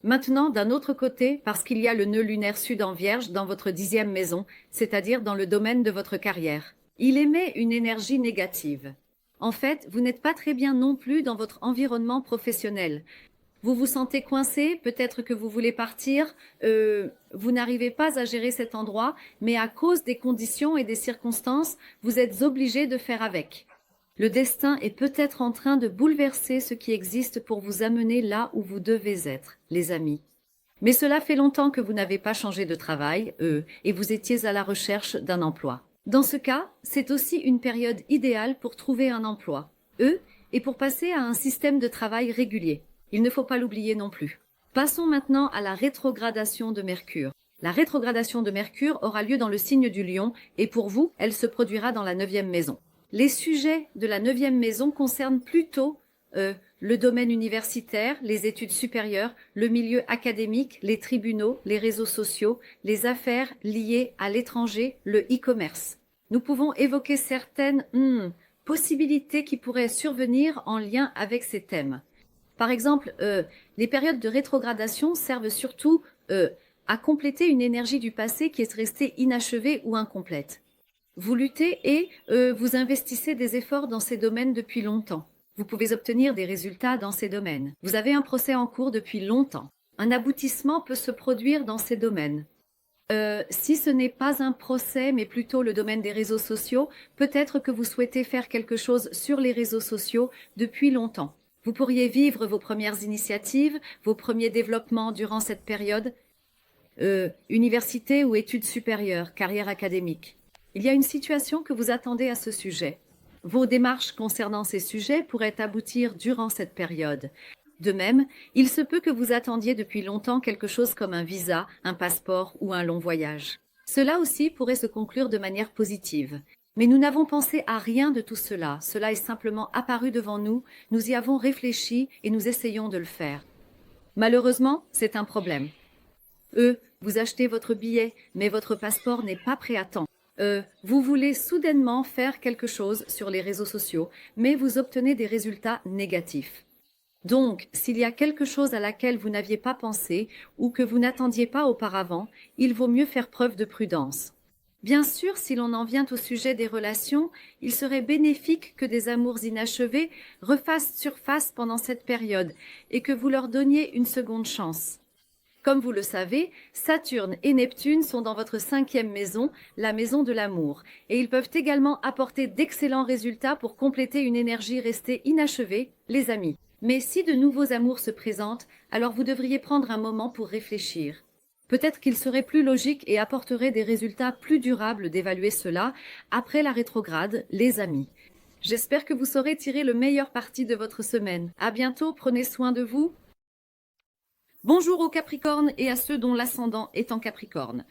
A: Maintenant, d'un autre côté, parce qu'il y a le nœud lunaire sud en Vierge dans votre 10e maison, c'est-à-dire dans le domaine de votre carrière. Il émet une énergie négative. En fait, vous n'êtes pas très bien non plus dans votre environnement professionnel. Vous vous sentez coincé, peut-être que vous voulez partir, vous n'arrivez pas à gérer cet endroit, mais à cause des conditions et des circonstances, vous êtes obligé de faire avec. Le destin est peut-être en train de bouleverser ce qui existe pour vous amener là où vous devez être, les amis. Mais cela fait longtemps que vous n'avez pas changé de travail, et vous étiez à la recherche d'un emploi. Dans ce cas, c'est aussi une période idéale pour trouver un emploi, et pour passer à un système de travail régulier. Il ne faut pas l'oublier non plus. Passons maintenant à la rétrogradation de Mercure. La rétrogradation de Mercure aura lieu dans le signe du Lion et pour vous, elle se produira dans la 9e maison. Les sujets de la 9e maison concernent plutôt le domaine universitaire, les études supérieures, le milieu académique, les tribunaux, les réseaux sociaux, les affaires liées à l'étranger, le e-commerce. Nous pouvons évoquer certaines possibilités qui pourraient survenir en lien avec ces thèmes. Par exemple, les périodes de rétrogradation servent surtout à compléter une énergie du passé qui est restée inachevée ou incomplète. Vous luttez et vous investissez des efforts dans ces domaines depuis longtemps. Vous pouvez obtenir des résultats dans ces domaines. Vous avez un procès en cours depuis longtemps. Un aboutissement peut se produire dans ces domaines. Si ce n'est pas un procès, mais plutôt le domaine des réseaux sociaux, peut-être que vous souhaitez faire quelque chose sur les réseaux sociaux depuis longtemps. Vous pourriez vivre vos premières initiatives, vos premiers développements durant cette période. Université ou études supérieures, carrière académique. Il y a une situation que vous attendez à ce sujet. Vos démarches concernant ces sujets pourraient aboutir durant cette période. De même, il se peut que vous attendiez depuis longtemps quelque chose comme un visa, un passeport ou un long voyage. Cela aussi pourrait se conclure de manière positive. Mais nous n'avons pensé à rien de tout cela. Cela est simplement apparu devant nous, nous y avons réfléchi et nous essayons de le faire. Malheureusement, c'est un problème. Vous achetez votre billet, mais votre passeport n'est pas prêt à temps. Vous voulez soudainement faire quelque chose sur les réseaux sociaux, mais vous obtenez des résultats négatifs. Donc, s'il y a quelque chose à laquelle vous n'aviez pas pensé ou que vous n'attendiez pas auparavant, il vaut mieux faire preuve de prudence. Bien sûr, si l'on en vient au sujet des relations, il serait bénéfique que des amours inachevés refassent surface pendant cette période et que vous leur donniez une seconde chance. Comme vous le savez, Saturne et Neptune sont dans votre 5e maison, la maison de l'amour, et ils peuvent également apporter d'excellents résultats pour compléter une énergie restée inachevée, les amis. Mais si de nouveaux amours se présentent, alors vous devriez prendre un moment pour réfléchir. Peut-être qu'il serait plus logique et apporterait des résultats plus durables d'évaluer cela après la rétrograde, les amis. J'espère que vous saurez tirer le meilleur parti de votre semaine. À bientôt, prenez soin de vous. Bonjour aux Capricornes et à ceux dont l'ascendant est en Capricorne.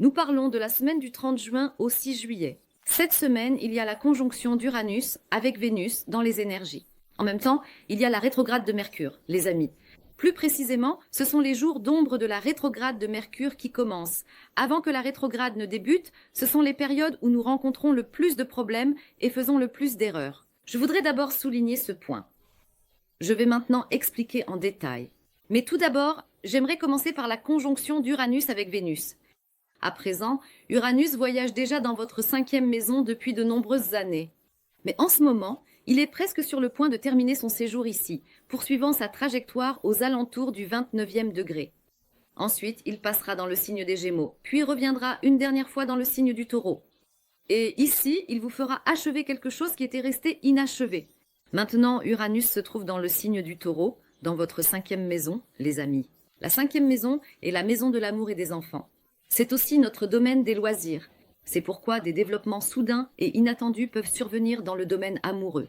A: Nous parlons de la semaine du 30 juin au 6 juillet. Cette semaine, il y a la conjonction d'Uranus avec Vénus dans les énergies. En même temps, il y a la rétrograde de Mercure, les amis. Plus précisément, ce sont les jours d'ombre de la rétrograde de Mercure qui commencent. Avant que la rétrograde ne débute, ce sont les périodes où nous rencontrons le plus de problèmes et faisons le plus d'erreurs. Je voudrais d'abord souligner ce point. Je vais maintenant expliquer en détail. Mais tout d'abord, j'aimerais commencer par la conjonction d'Uranus avec Vénus. À présent, Uranus voyage déjà dans votre 5e maison depuis de nombreuses années. Mais en ce moment, il est presque sur le point de terminer son séjour ici, poursuivant sa trajectoire aux alentours du 29e degré. Ensuite, il passera dans le signe des Gémeaux, puis reviendra une dernière fois dans le signe du Taureau. Et ici, il vous fera achever quelque chose qui était resté inachevé. Maintenant, Uranus se trouve dans le signe du Taureau, dans votre 5e maison, les amis. La 5e maison est la maison de l'amour et des enfants. C'est aussi notre domaine des loisirs. C'est pourquoi des développements soudains et inattendus peuvent survenir dans le domaine amoureux.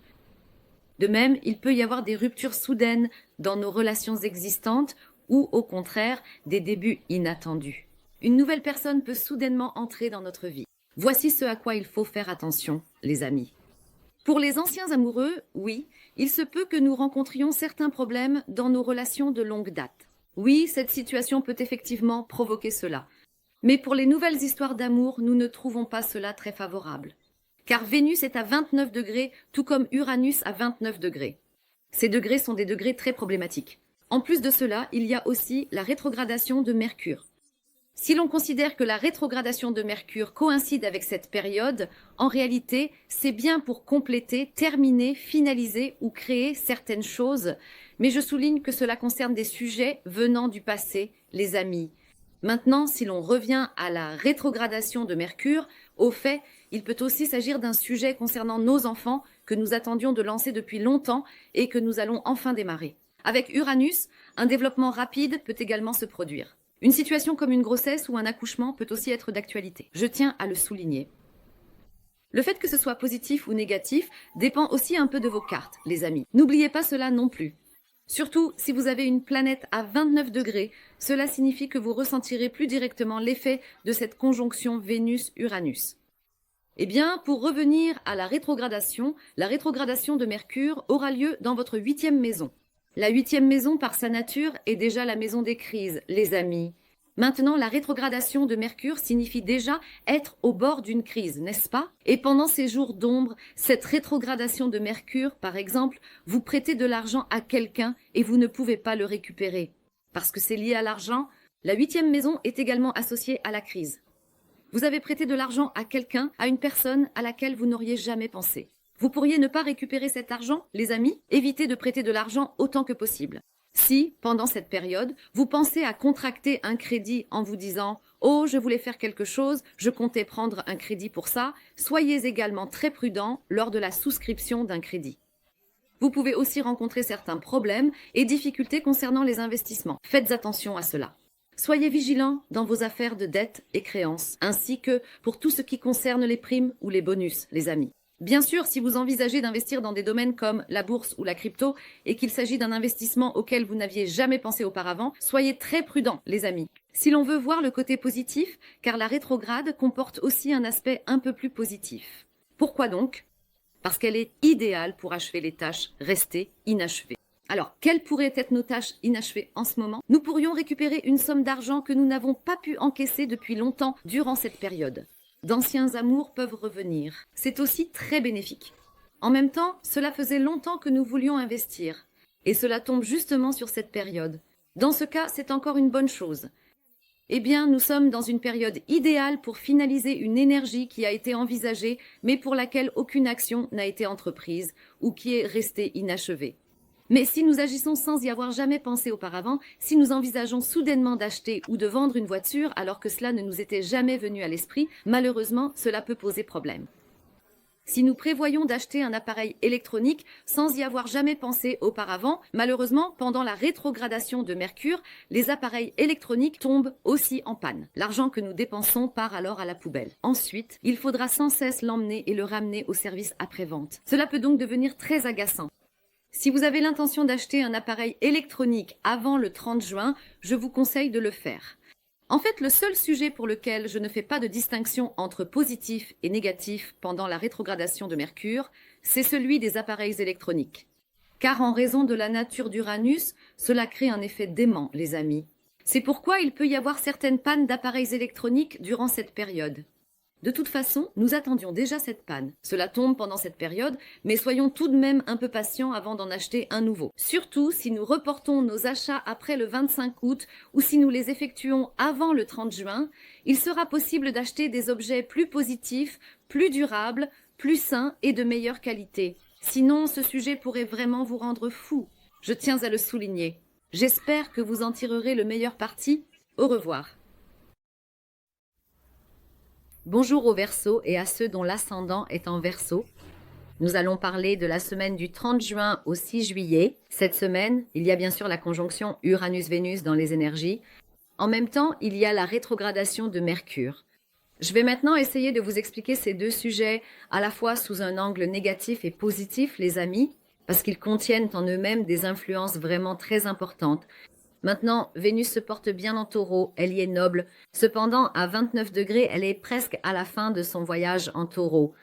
A: De même, il peut y avoir des ruptures soudaines dans nos relations existantes ou, au contraire, des débuts inattendus. Une nouvelle personne peut soudainement entrer dans notre vie. Voici ce à quoi il faut faire attention, les amis. Pour les anciens amoureux, oui, il se peut que nous rencontrions certains problèmes dans nos relations de longue date. Oui, cette situation peut effectivement provoquer cela. Mais pour les nouvelles histoires d'amour, nous ne trouvons pas cela très favorable. Car Vénus est à 29 degrés, tout comme Uranus à 29 degrés. Ces degrés sont des degrés très problématiques. En plus de cela, il y a aussi la rétrogradation de Mercure. Si l'on considère que la rétrogradation de Mercure coïncide avec cette période, en réalité, c'est bien pour compléter, terminer, finaliser ou créer certaines choses. Mais je souligne que cela concerne des sujets venant du passé, les amis. Maintenant, si l'on revient à la rétrogradation de Mercure, au fait, il peut aussi s'agir d'un sujet concernant nos enfants que nous attendions de lancer depuis longtemps et que nous allons enfin démarrer. Avec Uranus, un développement rapide peut également se produire. Une situation comme une grossesse ou un accouchement peut aussi être d'actualité. Je tiens à le souligner. Le fait que ce soit positif ou négatif dépend aussi un peu de vos cartes, les amis. N'oubliez pas cela non plus. Surtout, si vous avez une planète à 29 degrés, cela signifie que vous ressentirez plus directement l'effet de cette conjonction Vénus-Uranus. Eh bien, pour revenir à la rétrogradation de Mercure aura lieu dans votre 8e maison. La 8e maison, par sa nature, est déjà la maison des crises, les amis. Maintenant, la rétrogradation de Mercure signifie déjà être au bord d'une crise, n'est-ce pas? Et pendant ces jours d'ombre, cette rétrogradation de Mercure, par exemple, vous prêtez de l'argent à quelqu'un et vous ne pouvez pas le récupérer. Parce que c'est lié à l'argent, la 8e maison est également associée à la crise. Vous avez prêté de l'argent à quelqu'un, à une personne à laquelle vous n'auriez jamais pensé. Vous pourriez ne pas récupérer cet argent, les amis, évitez de prêter de l'argent autant que possible. Si, pendant cette période, vous pensez à contracter un crédit en vous disant « Oh, je voulais faire quelque chose, je comptais prendre un crédit pour ça », soyez également très prudent lors de la souscription d'un crédit. Vous pouvez aussi rencontrer certains problèmes et difficultés concernant les investissements. Faites attention à cela. Soyez vigilants dans vos affaires de dettes et créances, ainsi que pour tout ce qui concerne les primes ou les bonus, les amis. Bien sûr, si vous envisagez d'investir dans des domaines comme la bourse ou la crypto et qu'il s'agit d'un investissement auquel vous n'aviez jamais pensé auparavant, soyez très prudents, les amis. Si l'on veut voir le côté positif, car la rétrograde comporte aussi un aspect un peu plus positif. Pourquoi donc? Parce qu'elle est idéale pour achever les tâches restées inachevées. Alors, quelles pourraient être nos tâches inachevées en ce moment? Nous pourrions récupérer une somme d'argent que nous n'avons pas pu encaisser depuis longtemps durant cette période. D'anciens amours peuvent revenir. C'est aussi très bénéfique. En même temps, cela faisait longtemps que nous voulions investir. Et cela tombe justement sur cette période. Dans ce cas, c'est encore une bonne chose. Eh bien, nous sommes dans une période idéale pour finaliser une énergie qui a été envisagée, mais pour laquelle aucune action n'a été entreprise ou qui est restée inachevée. Mais si nous agissons sans y avoir jamais pensé auparavant, si nous envisageons soudainement d'acheter ou de vendre une voiture alors que cela ne nous était jamais venu à l'esprit, malheureusement, cela peut poser problème. Si nous prévoyons d'acheter un appareil électronique sans y avoir jamais pensé auparavant, malheureusement, pendant la rétrogradation de Mercure, les appareils électroniques tombent aussi en panne. L'argent que nous dépensons part alors à la poubelle. Ensuite, il faudra sans cesse l'emmener et le ramener au service après-vente. Cela peut donc devenir très agaçant. Si vous avez l'intention d'acheter un appareil électronique avant le 30 juin, je vous conseille de le faire. En fait, le seul sujet pour lequel je ne fais pas de distinction entre positif et négatif pendant la rétrogradation de Mercure, c'est celui des appareils électroniques. Car en raison de la nature d'Uranus, cela crée un effet dément, les amis. C'est pourquoi il peut y avoir certaines pannes d'appareils électroniques durant cette période. De toute façon, nous attendions déjà cette panne. Cela tombe pendant cette période, mais soyons tout de même un peu patients avant d'en acheter un nouveau. Surtout si nous reportons nos achats après le 25 août ou si nous les effectuons avant le 30 juin, il sera possible d'acheter des objets plus positifs, plus durables, plus sains et de meilleure qualité. Sinon, ce sujet pourrait vraiment vous rendre fou. Je tiens à le souligner. J'espère que vous en tirerez le meilleur parti. Au revoir. Bonjour aux Verseaux et à ceux dont l'ascendant est en Verseau. Nous allons parler de la semaine du 30 juin au 6 juillet. Cette semaine, il y a bien sûr la conjonction Uranus-Vénus dans les énergies. En même temps, il y a la rétrogradation de Mercure. Je vais maintenant essayer de vous expliquer ces deux sujets à la fois sous un angle négatif et positif, les amis, parce qu'ils contiennent en eux-mêmes des influences vraiment très importantes. Maintenant, Vénus se porte bien en Taureau, elle y est noble. Cependant, à 29 degrés, elle est presque à la fin de son voyage en Taureau.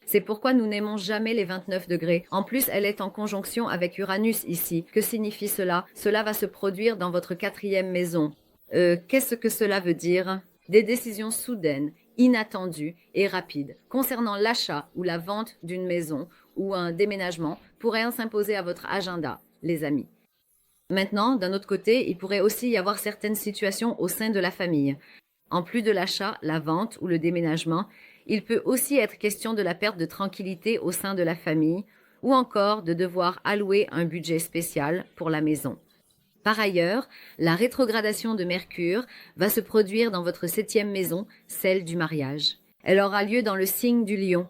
A: C'est pourquoi nous n'aimons jamais les 29 degrés. En plus, elle est en conjonction avec Uranus ici. Que signifie cela? Cela va se produire dans votre 4e maison. Qu'est-ce que cela veut dire? Des décisions soudaines, inattendues et rapides concernant l'achat ou la vente d'une maison ou un déménagement pourraient s'imposer à votre agenda, les amis. Maintenant, d'un autre côté, il pourrait aussi y avoir certaines situations au sein de la famille. En plus de l'achat, la vente ou le déménagement, il peut aussi être question de la perte de tranquillité au sein de la famille ou encore de devoir allouer un budget spécial pour la maison. Par ailleurs, la rétrogradation de Mercure va se produire dans votre 7e maison, celle du mariage. Elle aura lieu dans le signe du Lion.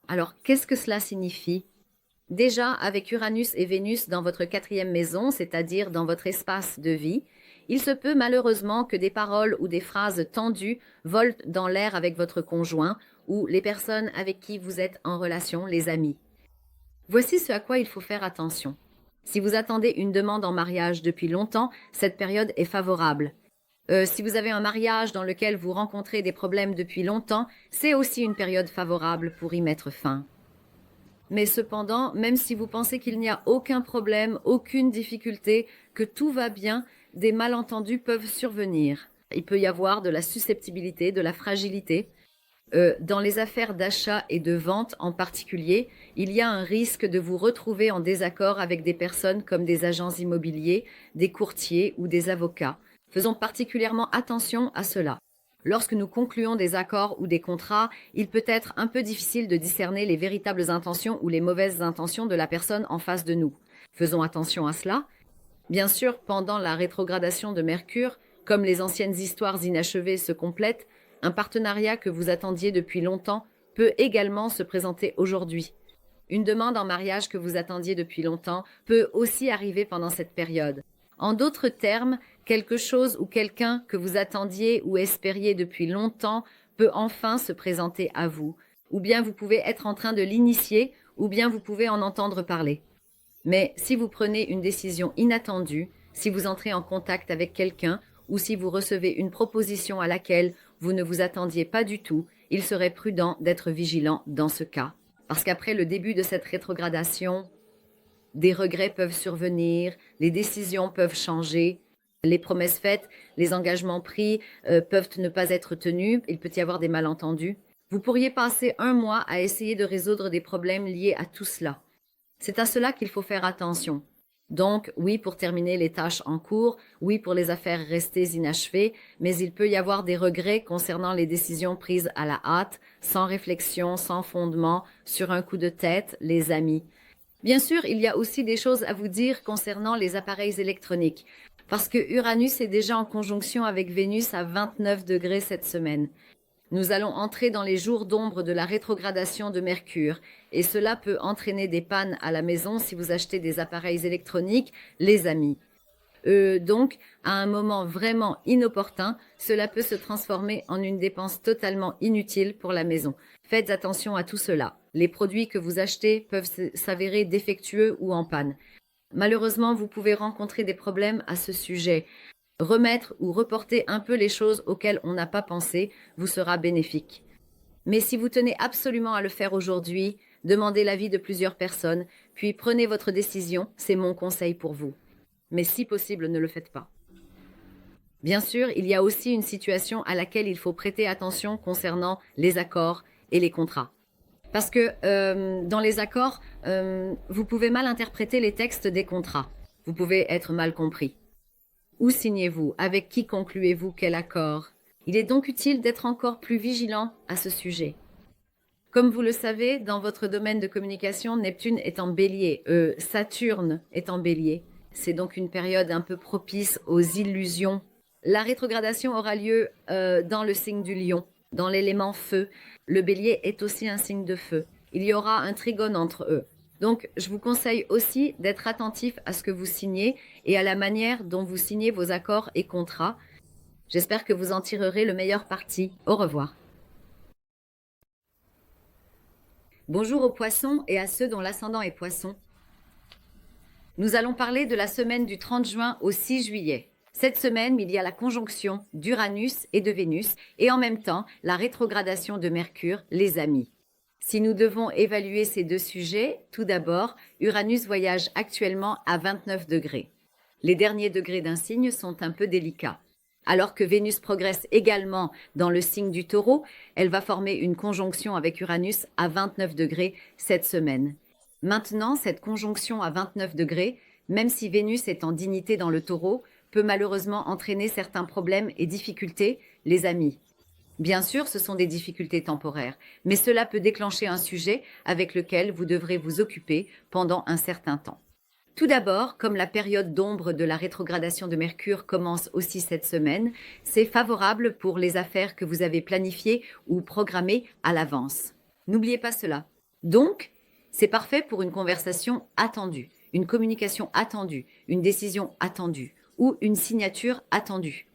A: Alors, qu'est-ce que cela signifie? Déjà, avec Uranus et Vénus dans votre 4e maison, c'est-à-dire dans votre espace de vie, il se peut malheureusement que des paroles ou des phrases tendues volent dans l'air avec votre conjoint ou les personnes avec qui vous êtes en relation, les amis. Voici ce à quoi il faut faire attention. Si vous attendez une demande en mariage depuis longtemps, cette période est favorable. Si vous avez un mariage dans lequel vous rencontrez des problèmes depuis longtemps, c'est aussi une période favorable pour y mettre fin. Mais cependant, même si vous pensez qu'il n'y a aucun problème, aucune difficulté, que tout va bien, des malentendus peuvent survenir. Il peut y avoir de la susceptibilité, de la fragilité. Dans les affaires d'achat et de vente en particulier, il y a un risque de vous retrouver en désaccord avec des personnes comme des agents immobiliers, des courtiers ou des avocats. Faisons particulièrement attention à cela. Lorsque nous concluons des accords ou des contrats, il peut être un peu difficile de discerner les véritables intentions ou les mauvaises intentions de la personne en face de nous. Faisons attention à cela. Bien sûr, pendant la rétrogradation de Mercure, comme les anciennes histoires inachevées se complètent, un partenariat que vous attendiez depuis longtemps peut également se présenter aujourd'hui. Une demande en mariage que vous attendiez depuis longtemps peut aussi arriver pendant cette période. En d'autres termes, quelque chose ou quelqu'un que vous attendiez ou espériez depuis longtemps peut enfin se présenter à vous. Ou bien vous pouvez être en train de l'initier, ou bien vous pouvez en entendre parler. Mais si vous prenez une décision inattendue, si vous entrez en contact avec quelqu'un, ou si vous recevez une proposition à laquelle vous ne vous attendiez pas du tout, il serait prudent d'être vigilant dans ce cas. Parce qu'après le début de cette rétrogradation, des regrets peuvent survenir, les décisions peuvent changer, les promesses faites, les engagements pris peuvent ne pas être tenus, il peut y avoir des malentendus. Vous pourriez passer un mois à essayer de résoudre des problèmes liés à tout cela. C'est à cela qu'il faut faire attention. Donc, oui pour terminer les tâches en cours, oui pour les affaires restées inachevées, mais il peut y avoir des regrets concernant les décisions prises à la hâte, sans réflexion, sans fondement, sur un coup de tête, les amis. Bien sûr, il y a aussi des choses à vous dire concernant les appareils électroniques, parce que Uranus est déjà en conjonction avec Vénus à 29 degrés cette semaine. Nous allons entrer dans les jours d'ombre de la rétrogradation de Mercure, et cela peut entraîner des pannes à la maison si vous achetez des appareils électroniques, les amis. Donc, à un moment vraiment inopportun, cela peut se transformer en une dépense totalement inutile pour la maison. Faites attention à tout cela. Les produits que vous achetez peuvent s'avérer défectueux ou en panne. Malheureusement, vous pouvez rencontrer des problèmes à ce sujet. Remettre ou reporter un peu les choses auxquelles on n'a pas pensé vous sera bénéfique. Mais si vous tenez absolument à le faire aujourd'hui, demandez l'avis de plusieurs personnes, puis prenez votre décision, c'est mon conseil pour vous. Mais si possible, ne le faites pas. Bien sûr, il y a aussi une situation à laquelle il faut prêter attention concernant les accords et les contrats. Parce que dans les accords, vous pouvez mal interpréter les textes des contrats. Vous pouvez être mal compris. Où signez-vous? Avec qui concluez-vous quel accord? Il est donc utile d'être encore plus vigilant à ce sujet. Comme vous le savez, dans votre domaine de communication, Neptune est en bélier, Saturne est en bélier. C'est donc une période un peu propice aux illusions. La rétrogradation aura lieu dans le signe du lion, dans l'élément feu. Le bélier est aussi un signe de feu. Il y aura un trigone entre eux. Donc, je vous conseille aussi d'être attentif à ce que vous signez et à la manière dont vous signez vos accords et contrats. J'espère que vous en tirerez le meilleur parti. Au revoir. Bonjour aux poissons et à ceux dont l'ascendant est poisson. Nous allons parler de la semaine du 30 juin au 6 juillet. Cette semaine, il y a la conjonction d'Uranus et de Vénus et en même temps la rétrogradation de Mercure, les amis. Si nous devons évaluer ces deux sujets, tout d'abord, Uranus voyage actuellement à 29 degrés. Les derniers degrés d'un signe sont un peu délicats. Alors que Vénus progresse également dans le signe du Taureau, elle va former une conjonction avec Uranus à 29 degrés cette semaine. Maintenant, cette conjonction à 29 degrés, même si Vénus est en dignité dans le Taureau, peut malheureusement entraîner certains problèmes et difficultés, les amis. Bien sûr, ce sont des difficultés temporaires, mais cela peut déclencher un sujet avec lequel vous devrez vous occuper pendant un certain temps. Tout d'abord, comme la période d'ombre de la rétrogradation de Mercure commence aussi cette semaine, c'est favorable pour les affaires que vous avez planifiées ou programmées à l'avance. N'oubliez pas cela. Donc, c'est parfait pour une conversation attendue, une communication attendue, une décision attendue ou une signature attendue.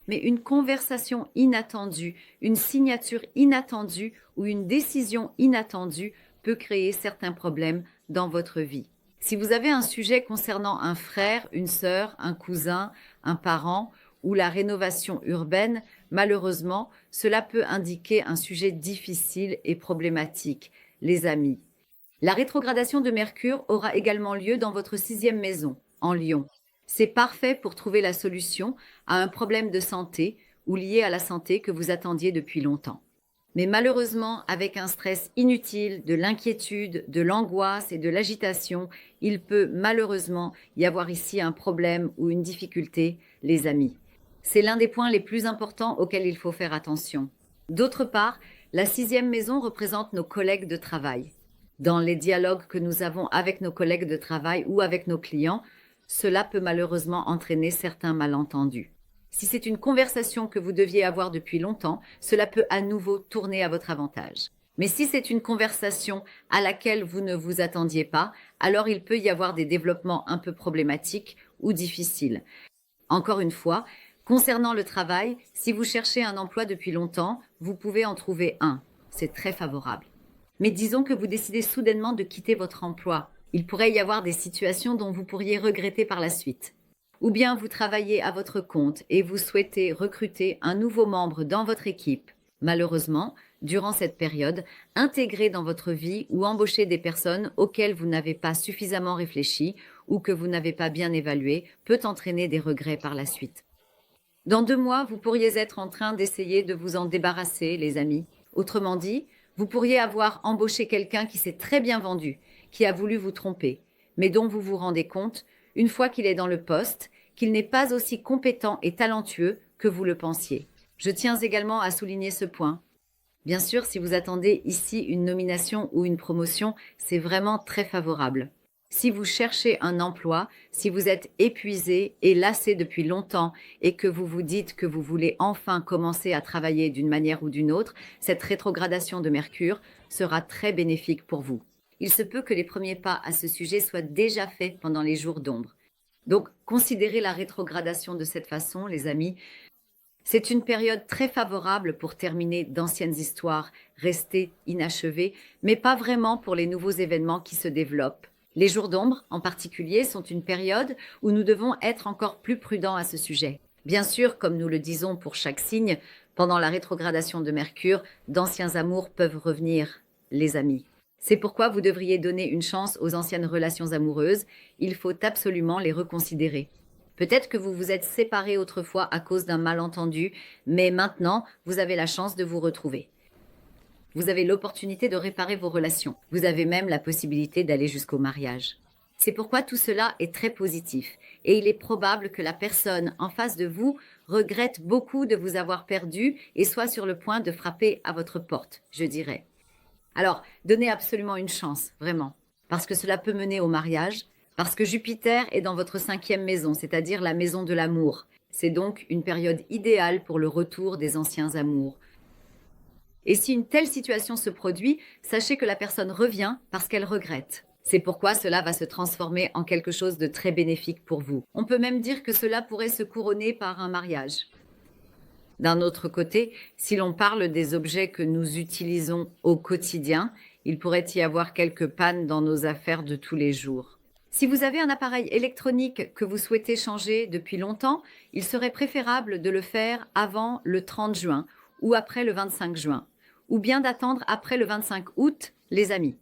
A: Mais une conversation inattendue, une signature inattendue ou une décision inattendue peut créer certains problèmes dans votre vie. Si vous avez un sujet concernant un frère, une sœur, un cousin, un parent ou la rénovation urbaine, malheureusement, cela peut indiquer un sujet difficile et problématique, les amis. La rétrogradation de Mercure aura également lieu dans votre 6e maison, en Lion. C'est parfait pour trouver la solution à un problème de santé ou lié à la santé que vous attendiez depuis longtemps. Mais malheureusement, avec un stress inutile, de l'inquiétude, de l'angoisse et de l'agitation, il peut malheureusement y avoir ici un problème ou une difficulté, les amis. C'est l'un des points les plus importants auxquels il faut faire attention. D'autre part, la 6e maison représente nos collègues de travail. Dans les dialogues que nous avons avec nos collègues de travail ou avec nos clients, cela peut malheureusement entraîner certains malentendus. Si c'est une conversation que vous deviez avoir depuis longtemps, cela peut à nouveau tourner à votre avantage. Mais si c'est une conversation à laquelle vous ne vous attendiez pas, alors il peut y avoir des développements un peu problématiques ou difficile. Encore une fois, concernant le travail, si vous cherchez un emploi depuis longtemps, vous pouvez en trouver un. C'est très favorable. Mais disons que vous décidez soudainement de quitter votre emploi. Il pourrait y avoir des situations dont vous pourriez regretter par la suite. Ou bien vous travaillez à votre compte et vous souhaitez recruter un nouveau membre dans votre équipe. Malheureusement, durant cette période, intégrer dans votre vie ou embaucher des personnes auxquelles vous n'avez pas suffisamment réfléchi ou que vous n'avez pas bien évalué peut entraîner des regrets par la suite. Dans 2 mois, vous pourriez être en train d'essayer de vous en débarrasser, les amis. Autrement dit, vous pourriez avoir embauché quelqu'un qui s'est très bien vendu, qui a voulu vous tromper, mais dont vous vous rendez compte, une fois qu'il est dans le poste, qu'il n'est pas aussi compétent et talentueux que vous le pensiez. Je tiens également à souligner ce point. Bien sûr, si vous attendez ici une nomination ou une promotion, c'est vraiment très favorable. Si vous cherchez un emploi, si vous êtes épuisé et lassé depuis longtemps et que vous vous dites que vous voulez enfin commencer à travailler d'une manière ou d'une autre, cette rétrogradation de Mercure sera très bénéfique pour vous. Il se peut que les premiers pas à ce sujet soient déjà faits pendant les jours d'ombre. Donc, considérez la rétrogradation de cette façon, les amis. C'est une période très favorable pour terminer d'anciennes histoires restées inachevées, mais pas vraiment pour les nouveaux événements qui se développent. Les jours d'ombre, en particulier, sont une période où nous devons être encore plus prudents à ce sujet. Bien sûr, comme nous le disons pour chaque signe, pendant la rétrogradation de Mercure, d'anciens amours peuvent revenir, les amis. C'est pourquoi vous devriez donner une chance aux anciennes relations amoureuses. Il faut absolument les reconsidérer. Peut-être que vous vous êtes séparés autrefois à cause d'un malentendu, mais maintenant, vous avez la chance de vous retrouver. Vous avez l'opportunité de réparer vos relations. Vous avez même la possibilité d'aller jusqu'au mariage. C'est pourquoi tout cela est très positif. Et il est probable que la personne en face de vous regrette beaucoup de vous avoir perdu et soit sur le point de frapper à votre porte, je dirais. Alors, donnez absolument une chance, vraiment. Parce que cela peut mener au mariage, parce que Jupiter est dans votre 5e maison, c'est-à-dire la maison de l'amour. C'est donc une période idéale pour le retour des anciens amours. Et si une telle situation se produit, sachez que la personne revient parce qu'elle regrette. C'est pourquoi cela va se transformer en quelque chose de très bénéfique pour vous. On peut même dire que cela pourrait se couronner par un mariage. D'un autre côté, si l'on parle des objets que nous utilisons au quotidien, il pourrait y avoir quelques pannes dans nos affaires de tous les jours. Si vous avez un appareil électronique que vous souhaitez changer depuis longtemps, il serait préférable de le faire avant le 30 juin ou après le 25 juin, ou bien d'attendre après le 25 août, les amis.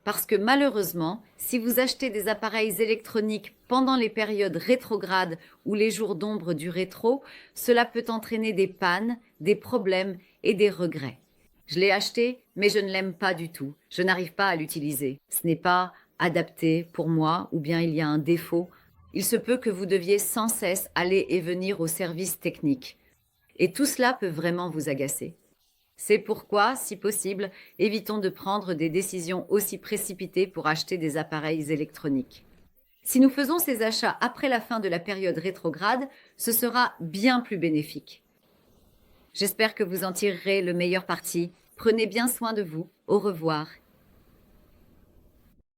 A: Parce que malheureusement, si vous achetez des appareils électroniques pendant les périodes rétrogrades ou les jours d'ombre du rétro, cela peut entraîner des pannes, des problèmes et des regrets. Je l'ai acheté, mais je ne l'aime pas du tout. Je n'arrive pas à l'utiliser. Ce n'est pas adapté pour moi ou bien il y a un défaut. Il se peut que vous deviez sans cesse aller et venir au service technique. Et tout cela peut vraiment vous agacer. C'est pourquoi, si possible, évitons de prendre des décisions aussi précipitées pour acheter des appareils électroniques. Si nous faisons ces achats après la fin de la période rétrograde, ce sera bien plus bénéfique. J'espère que vous en tirerez le meilleur parti. Prenez bien soin de vous. Au revoir